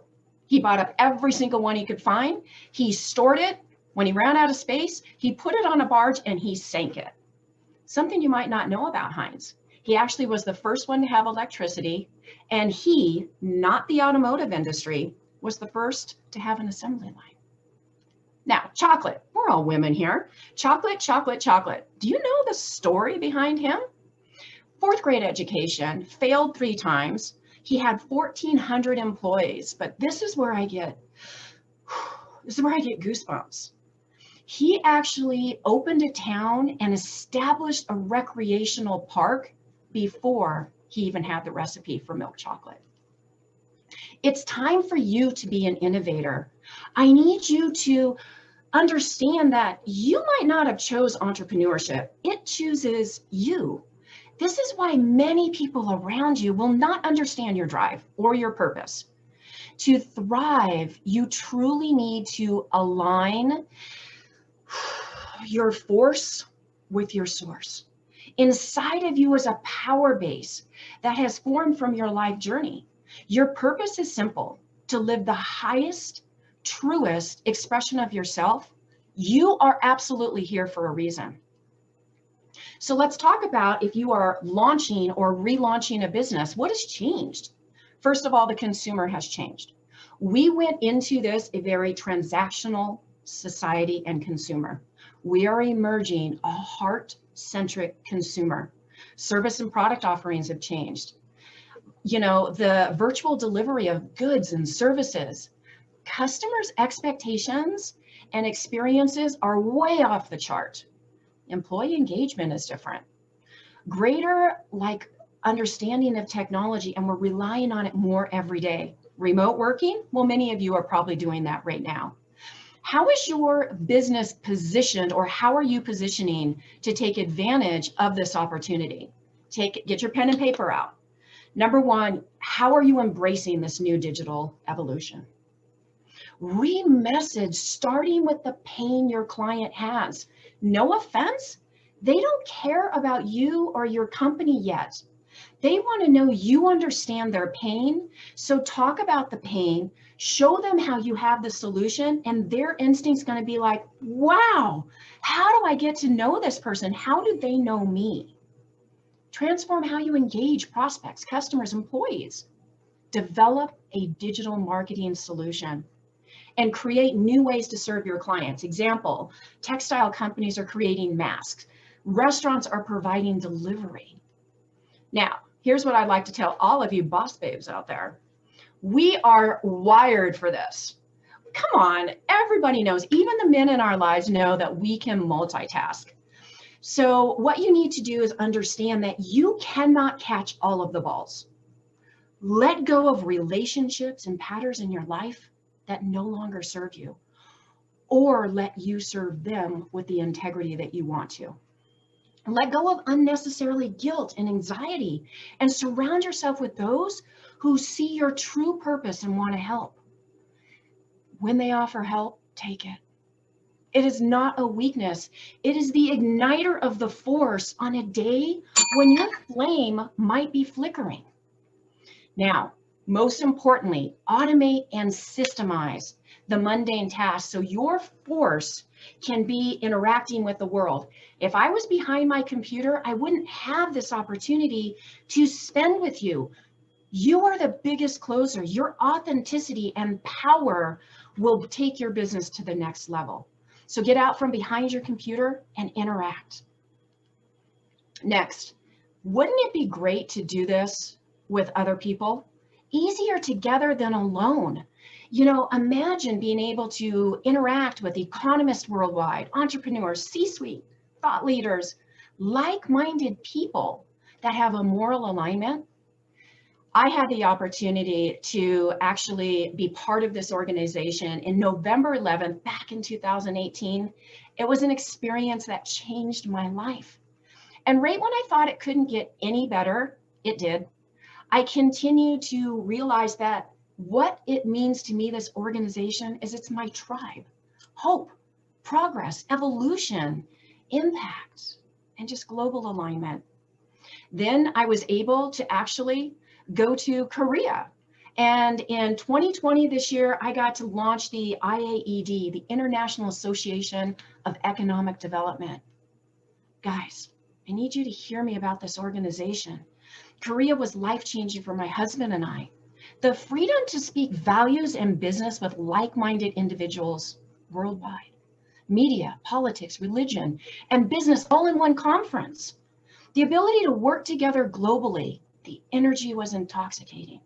He bought up every single one he could find. He stored it. When he ran out of space, he put it on a barge and he sank it. Something you might not know about Heinz. He actually was the first one to have electricity, and he, not the automotive industry, was the first to have an assembly line. Now, chocolate. We're all women here. Chocolate, chocolate, chocolate. Do you know the story behind him? 4th grade education, failed 3 times. He had 1,400 employees, but this is where I get goosebumps. He actually opened a town and established a recreational park before he even had the recipe for milk chocolate. It's time for you to be an innovator. I need you to understand that you might not have chose entrepreneurship. It chooses you. This is why many people around you will not understand your drive or your purpose. To thrive, you truly need to align your force with your source. Inside of you is a power base that has formed from your life journey. Your purpose is simple: to live the highest, truest expression of yourself. You are absolutely here for a reason. So let's talk about, if you are launching or relaunching a business, what has changed? First of all, the consumer has changed. We went into this a very transactional society and consumer. We are emerging a heart-centric consumer. Service and product offerings have changed. You know, the virtual delivery of goods and services. Customers' expectations and experiences are way off the chart. Employee engagement is different. Greater understanding of technology, and we're relying on it more every day. Remote working, well, many of you are probably doing that right now. How is your business positioned, or how are you positioning to take advantage of this opportunity? Get your pen and paper out. Number 1, how are you embracing this new digital evolution? Re-message, starting with the pain your client has. No offense, they don't care about you or your company yet. They want to know you understand their pain. So talk about the pain, show them how you have the solution, and their instinct's going to be like, wow, how do I get to know this person? How do they know me? Transform how you engage prospects, customers, employees. Develop a digital marketing solution and create new ways to serve your clients. Example, textile companies are creating masks. Restaurants are providing delivery. Now, here's what I'd like to tell all of you boss babes out there. We are wired for this. Come on, everybody knows, even the men in our lives know that we can multitask. So what you need to do is understand that you cannot catch all of the balls. Let go of relationships and patterns in your life that no longer serve you, or let you serve them with the integrity that you want to. Let go of unnecessarily guilt and anxiety, and surround yourself with those who see your true purpose and want to help. When they offer help, take it. It is not a weakness. It is the igniter of the force on a day when your flame might be flickering. Now, most importantly, automate and systemize the mundane tasks so your force can be interacting with the world. If I was behind my computer, I wouldn't have this opportunity to spend with you. You are the biggest closer. Your authenticity and power will take your business to the next level. So get out from behind your computer and interact. Next, wouldn't it be great to do this with other people? Easier together than alone. You know, imagine being able to interact with economists worldwide, entrepreneurs, C-suite, thought leaders, like-minded people that have a moral alignment. I had the opportunity to actually be part of this organization in November 11th, back in 2018. It was an experience that changed my life. And right when I thought it couldn't get any better, it did. I continue to realize that what it means to me, this organization, is it's my tribe. Hope, progress, evolution, impact, and just global alignment. Then I was able to actually go to Korea. And in 2020, this year, I got to launch the IAED, the International Association of Economic Development. Guys, I need you to hear me about this organization. Korea was life-changing for my husband and I. The freedom to speak values and business with like-minded individuals worldwide. Media, politics, religion, and business all in one conference. The ability to work together globally. The energy was intoxicating.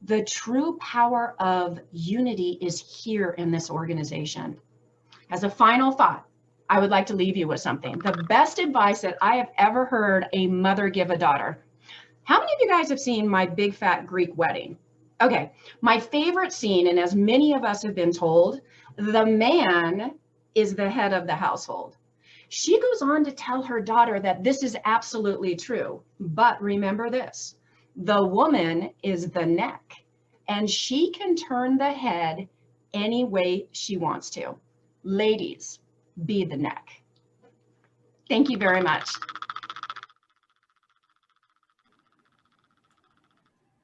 The true power of unity is here in this organization. As a final thought, I would like to leave you with something. The best advice that I have ever heard a mother give a daughter. How many of you guys have seen My Big Fat Greek Wedding? Okay, my favorite scene, and as many of us have been told, the man is the head of the household. She goes on to tell her daughter that this is absolutely true, but remember this, the woman is the neck, and she can turn the head any way she wants to. Ladies, be the neck. Thank you very much.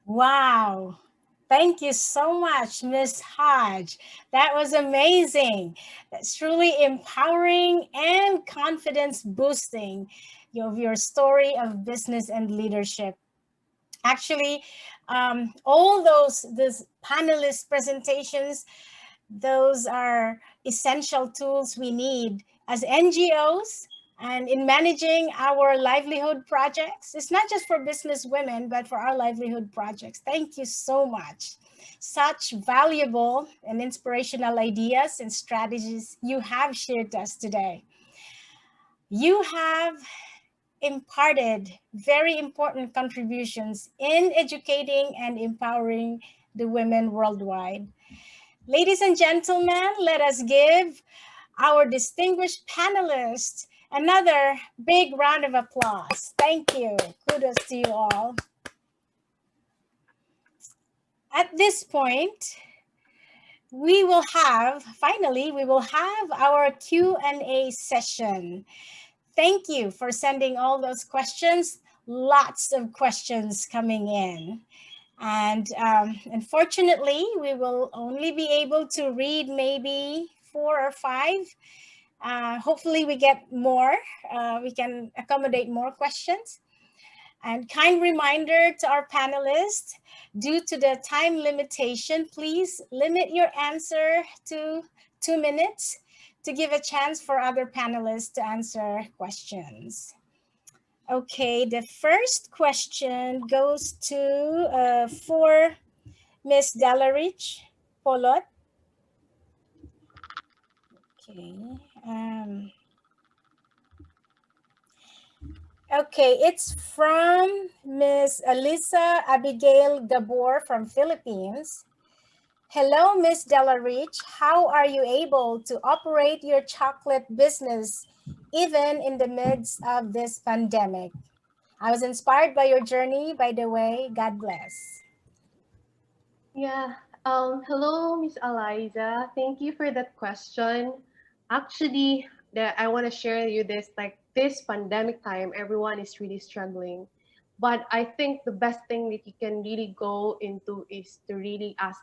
Wow. Thank you so much, Miss Hodge. That was amazing. That's truly empowering and confidence boosting of your story of business and leadership. Actually, all those panelist presentations, those are essential tools we need as NGOs and in managing our livelihood projects. It's not just for business women, but for our livelihood projects. Thank you so much. Such valuable and inspirational ideas and strategies you have shared to us today. You have imparted very important contributions in educating and empowering the women worldwide. Ladies and gentlemen, let us give our distinguished panelists another big round of applause. Thank you. Kudos to you all. At this point, finally, we will have our Q&A session. Thank you for sending all those questions. lots of questions coming in. And unfortunately, we will only be able to read maybe 4 or 5. Hopefully we get more. We can accommodate more questions. And kind reminder to our panelists, due to the time limitation, please limit your answer to 2 minutes to give a chance for other panelists to answer questions. Okay, the first question goes to for Miss Delarich Polot. Okay. Okay, it's from Miss Alisa Abigail Gabor from Philippines. Hello, Miss Delarich. How are you able to operate your chocolate business even in the midst of this pandemic? I was inspired by your journey, by the way. God bless. Yeah. Hello, Miss Eliza. Thank you for that question. Actually, I want to share you this, like this pandemic time, everyone is really struggling. But I think the best thing that you can really go into is to really ask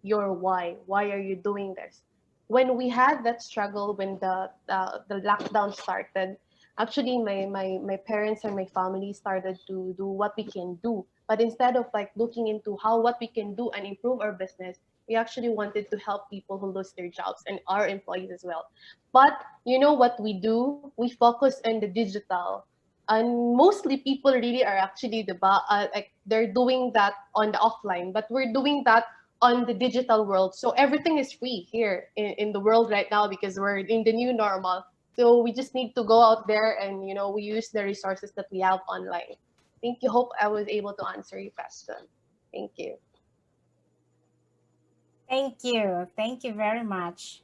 your why. Why are you doing this? When we had that struggle, when the lockdown started, actually my parents and my family started to do what we can do. But instead of like looking into what we can do and improve our business, we actually wanted to help people who lose their jobs and our employees as well. But you know what we do? We focus on the digital, and mostly people really are actually like they're doing that on the offline, but we're doing that on the digital world. So everything is free here in the world right now because we're in the new normal. So we just need to go out there and, we use the resources that we have online. Thank you. Hope I was able to answer your question. Thank you. Thank you. Thank you very much.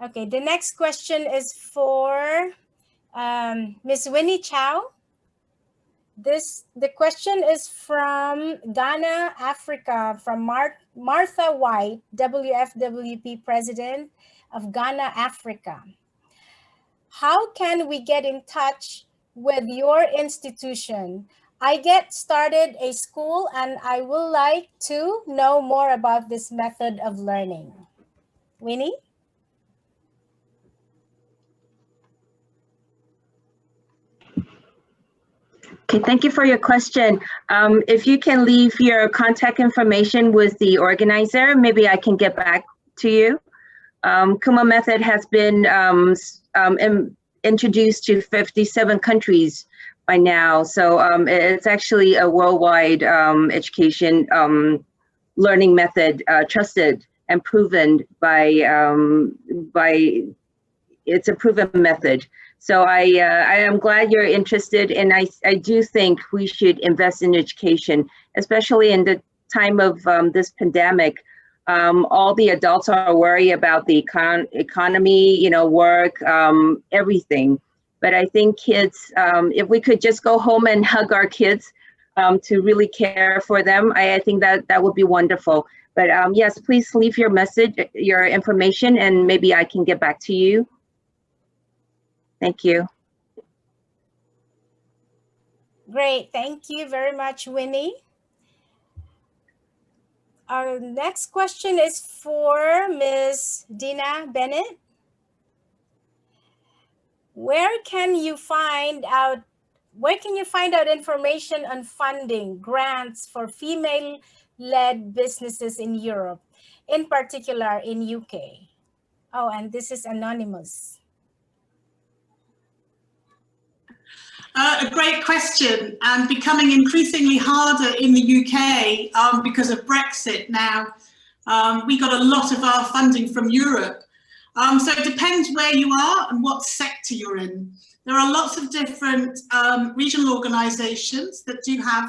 Okay, the next question is for Miss Winnie Chow. The question is from Ghana, Africa, from Martha White, WFWP President of Ghana, Africa. How can we get in touch with your institution? I get started a school and I would like to know more about this method of learning. Winnie? Okay, thank you for your question. If you can leave your contact information with the organizer, maybe I can get back to you. Kuma method has been introduced to 57 countries by now. So it's actually a worldwide education learning method, trusted and proven it's a proven method. So I am glad you're interested, and I do think we should invest in education, especially in the time of this pandemic. All the adults are worried about the economy, work, everything. But I think kids, if we could just go home and hug our kids to really care for them, I think that would be wonderful. But yes, please leave your message, your information, and maybe I can get back to you. Thank you. Great. Thank you very much, Winnie. Our next question is for Ms. Dina Bennett. Where can you find out information on funding grants for female-led businesses in Europe, in particular in UK? Oh, and this is anonymous. A great question, and becoming increasingly harder in the UK because of Brexit now. We got a lot of our funding from Europe. So it depends where you are and what sector you're in. There are lots of different regional organisations that do have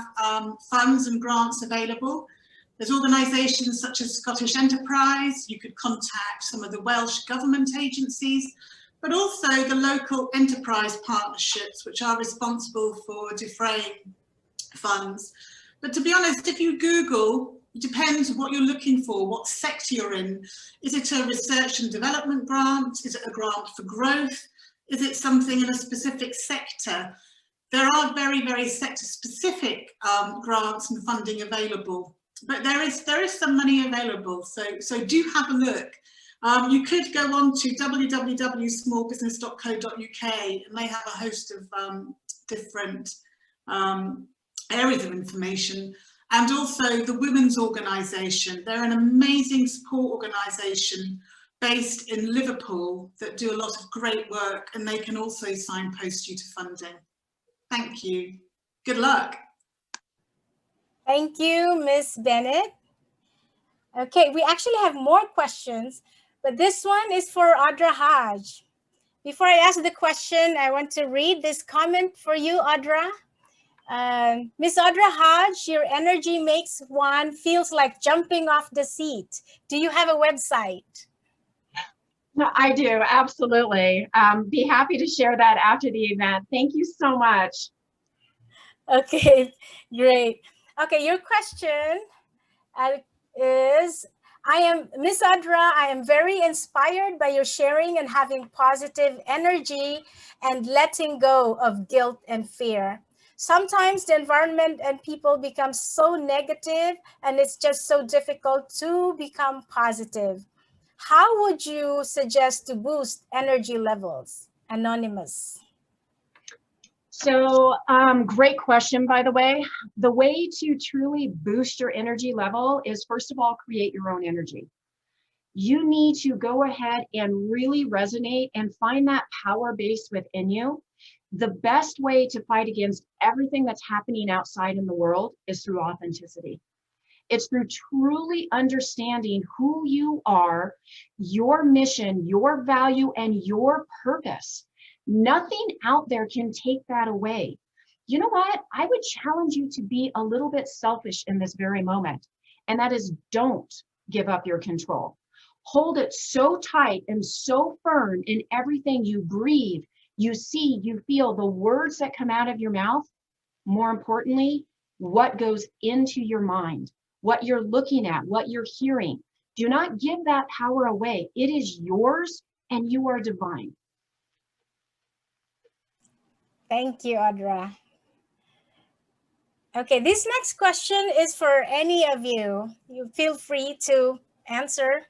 funds and grants available. There's organisations such as Scottish Enterprise. You could contact some of the Welsh government agencies, but also the local enterprise partnerships, which are responsible for defraying funds. But to be honest, if you Google, it depends what you're looking for, what sector you're in. Is it a research and development grant? Is it a grant for growth? Is it something in a specific sector? There are very, very sector-specific grants and funding available, but there is some money available. So do have a look. You could go on to www.smallbusiness.co.uk, and they have a host of different areas of information. And also the Women's Organisation. They're an amazing support organisation based in Liverpool that do a lot of great work, and they can also signpost you to funding. Thank you. Good luck. Thank you, Ms. Bennett. Okay, we actually have more questions, but this one is for Audra Hodge. Before I ask the question, I want to read this comment for you, Audra. Miss Audra Hodge, your energy makes one feels like jumping off the seat. Do you have a website? No, I do, absolutely. Be happy to share that after the event. Thank you so much. Okay, great. Okay, your question is, Miss Audra, I am very inspired by your sharing and having positive energy and letting go of guilt and fear. Sometimes the environment and people become so negative and it's just so difficult to become positive. How would you suggest to boost energy levels? Anonymous. So great question, by the way. The way to truly boost your energy level is, first of all, create your own energy. You need to go ahead and really resonate and find that power base within you. The best way to fight against everything that's happening outside in the world is through authenticity. It's through truly understanding who you are, your mission, your value, and your purpose. Nothing out there can take that away. You know what? I would challenge you to be a little bit selfish in this very moment. And that is, don't give up your control. Hold it so tight and so firm in everything you breathe, you see, you feel, the words that come out of your mouth. More importantly, what goes into your mind, what you're looking at, what you're hearing. Do not give that power away. It is yours and you are divine. Thank you, Audra. Okay, this next question is for any of you. You feel free to answer.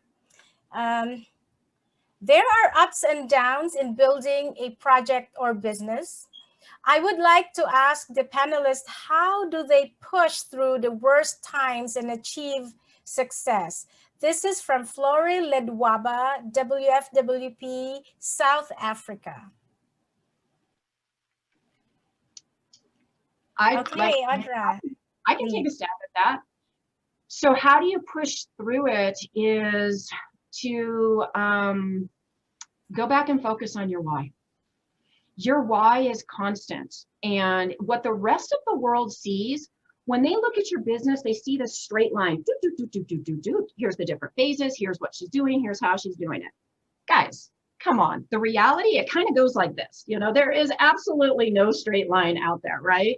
There are ups and downs in building a project or business. I would like to ask the panelists, how do they push through the worst times and achieve success? This is from Flori Ledwaba, WFWPI, South Africa. Okay, Audra. I can take a stab at that. So how do you push through it is to go back and focus on your why. Your why is constant. And what the rest of the world sees, when they look at your business, they see this straight line. Here's the different phases. Here's what she's doing. Here's how she's doing it. Guys, come on. The reality, it kind of goes like this. You know, there is absolutely no straight line out there, right?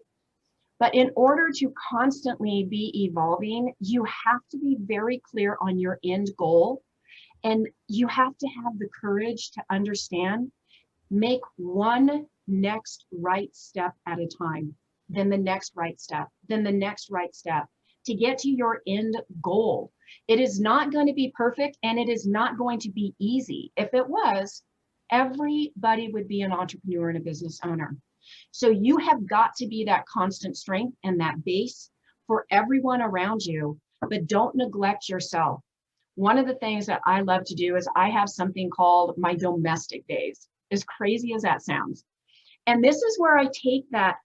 But in order to constantly be evolving, you have to be very clear on your end goal. And you have to have the courage to understand, make one next right step at a time, then the next right step, then the next right step to get to your end goal. It is not going to be perfect and it is not going to be easy. If it was, everybody would be an entrepreneur and a business owner. So you have got to be that constant strength and that base for everyone around you, but don't neglect yourself. One of the things that I love to do is I have something called my domestic days, as crazy as that sounds. And this is where I take that,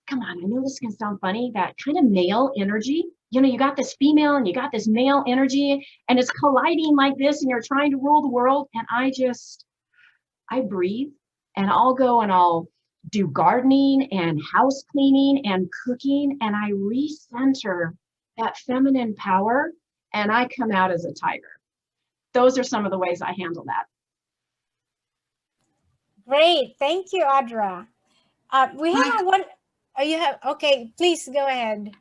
come on, I know this can sound funny, that kind of male energy. You know, you got this female and you got this male energy and it's colliding like this and you're trying to rule the world. And I breathe and I'll go and I'll do gardening and house cleaning and cooking. And I recenter that feminine power and I come out as a tiger. Those are some of the ways I handle that. Great, thank you, Audra. We have one. Okay, please go ahead,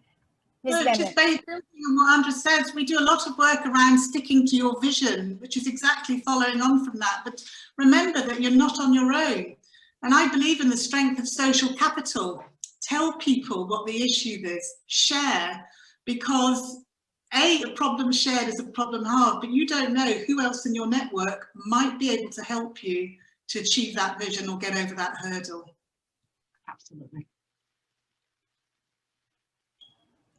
Ms. Bennett. Just building on what Andra says, we do a lot of work around sticking to your vision, which is exactly following on from that. But remember that you're not on your own. And I believe in the strength of social capital. Tell people what the issue is, share, because a problem shared is a problem halved, but you don't know who else in your network might be able to help you to achieve that vision or get over that hurdle. Absolutely.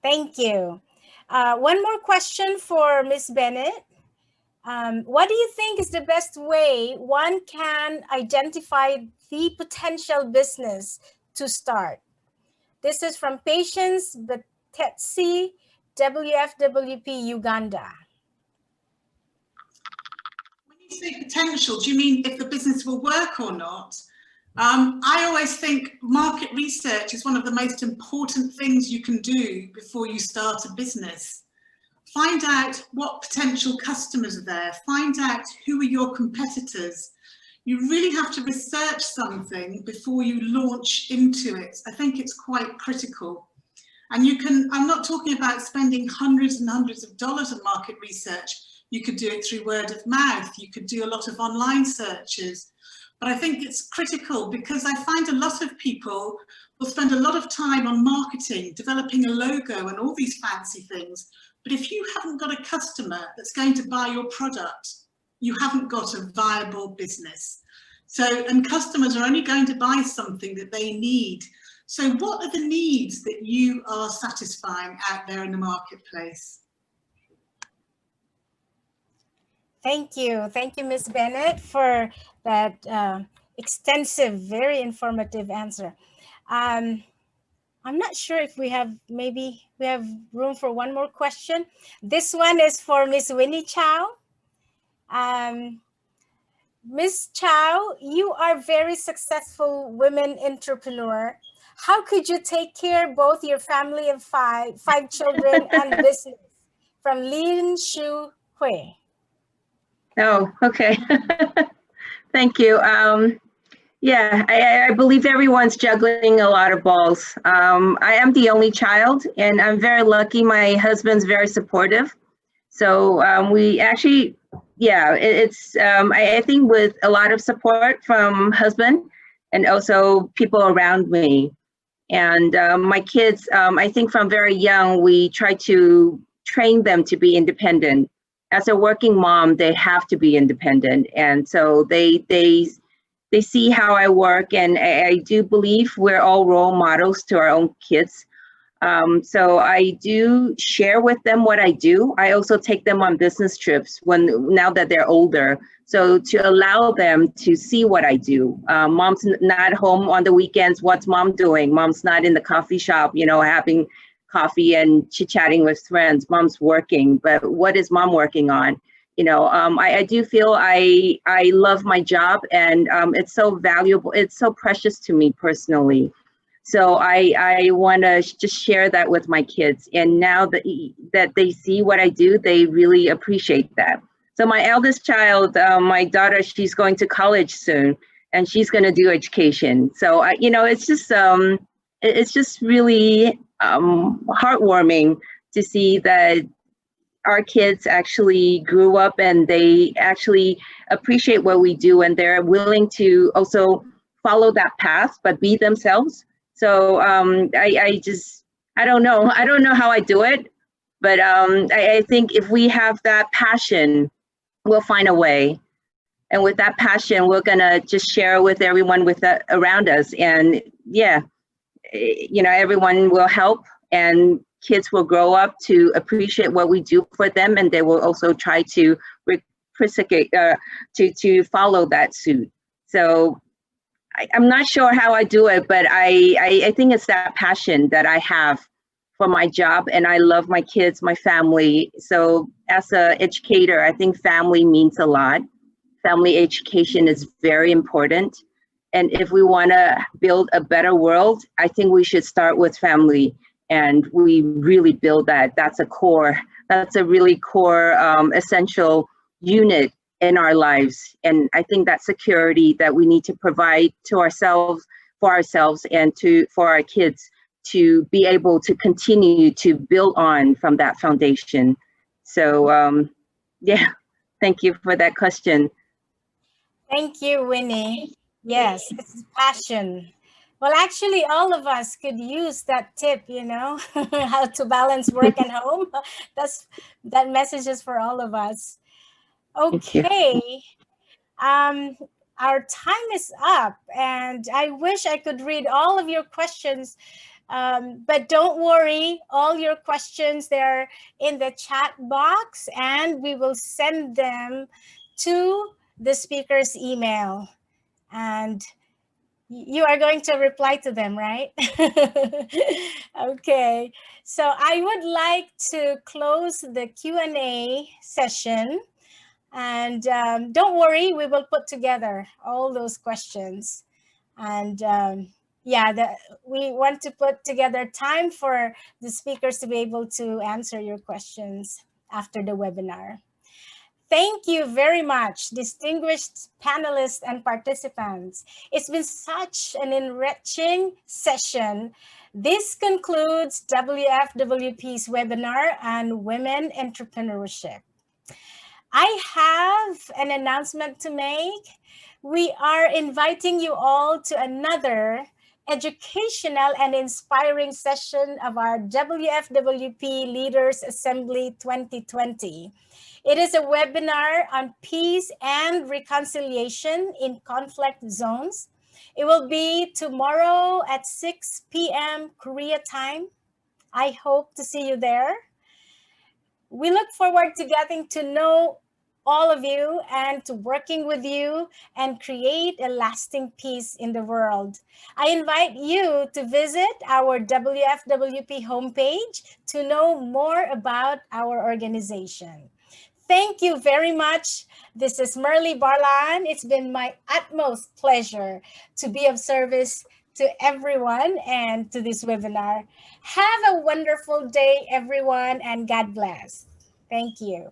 Thank you. One more question for Ms. Bennett. What do you think is the best way one can identify the potential business to start? This is from Patience Batetsi, WFWP Uganda. When you say potential, do you mean if the business will work or not? I always think market research is one of the most important things you can do before you start a business. Find out what potential customers are there. Find out who are your competitors. You really have to research something before you launch into it. I think it's quite critical. And you can, I'm not talking about spending hundreds and hundreds of dollars on market research. You could do it through word of mouth. You could do a lot of online searches. But I think it's critical because I find a lot of people will spend a lot of time on marketing, developing a logo and all these fancy things. But if you haven't got a customer that's going to buy your product, you haven't got a viable business. So, and customers are only going to buy something that they need. So what are the needs that you are satisfying out there in the marketplace? Thank you. Thank you, Ms. Bennett, for that extensive, very informative answer. I'm not sure if maybe we have room for one more question. This one is for Ms. Winnie Chow. Ms. Chow, you are a very successful women entrepreneur. How could you take care of both your family of five children and business? From Lin Shu Hui. Oh, okay. Thank you. Yeah, I believe everyone's juggling a lot of balls. I am the only child, and I'm very lucky. My husband's very supportive. So we actually, yeah, I think with a lot of support from husband and also people around me. And my kids, I think from very young, we try to train them to be independent. As a working mom, they have to be independent. And so they see how I work, and I do believe we're all role models to our own kids. So I do share with them what I do. I also take them on business trips now that they're older. So to allow them to see what I do. Mom's not home on the weekends. What's mom doing? Mom's not in the coffee shop, having coffee and chit-chatting with friends. Mom's working, but what is mom working on? I do feel I love my job, and it's so valuable. It's so precious to me personally. So I want to just share that with my kids. And now that they see what I do, they really appreciate that. So my eldest child, my daughter, she's going to college soon, and she's going to do education. So it's just really heartwarming to see that our kids actually grew up and they actually appreciate what we do, and they're willing to also follow that path, but be themselves. So I don't know how I do it, but I think if we have that passion, we'll find a way. And with that passion, we're gonna just share with everyone around us. And yeah, everyone will help, and kids will grow up to appreciate what we do for them, and they will also try to reciprocate, to follow that suit. So I'm not sure how I do it, but I think it's that passion that I have for my job, and I love my kids, my family. So as an educator, I think family means a lot. Family education is very important. And if we want to build a better world, I think we should start with family. And we really build that. That's a really core, essential unit in our lives. And I think that security that we need to provide to ourselves, for ourselves, and for our kids to be able to continue to build on from that foundation. So yeah, thank you for that question. Thank you, Winnie. Yes, it's passion. Well, actually, all of us could use that tip, how to balance work and home. That message is for all of us. Thank you. Okay. Um, our time is up, and I wish I could read all of your questions. But don't worry, all your questions, they're in the chat box, and we will send them to the speaker's email. And you are going to reply to them, right? Okay. So I would like to close the Q&A session. And don't worry, we will put together all those questions. And we want to put together time for the speakers to be able to answer your questions after the webinar. Thank you very much, distinguished panelists and participants. It's been such an enriching session. This concludes WFWP's webinar on women entrepreneurship. I have an announcement to make. We are inviting you all to another educational and inspiring session of our WFWP Leaders Assembly 2020. It is a webinar on peace and reconciliation in conflict zones. It will be tomorrow at 6 p.m. Korea time. I hope to see you there. We look forward to getting to know all of you and to working with you and create a lasting peace in the world. I invite you to visit our WFWP homepage to know more about our organization. Thank you very much. This is Merly Barlan. It's been my utmost pleasure to be of service to everyone and to this webinar. Have a wonderful day, everyone, and God bless. Thank you.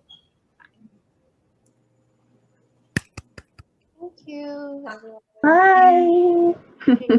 Thank you, everyone. Bye.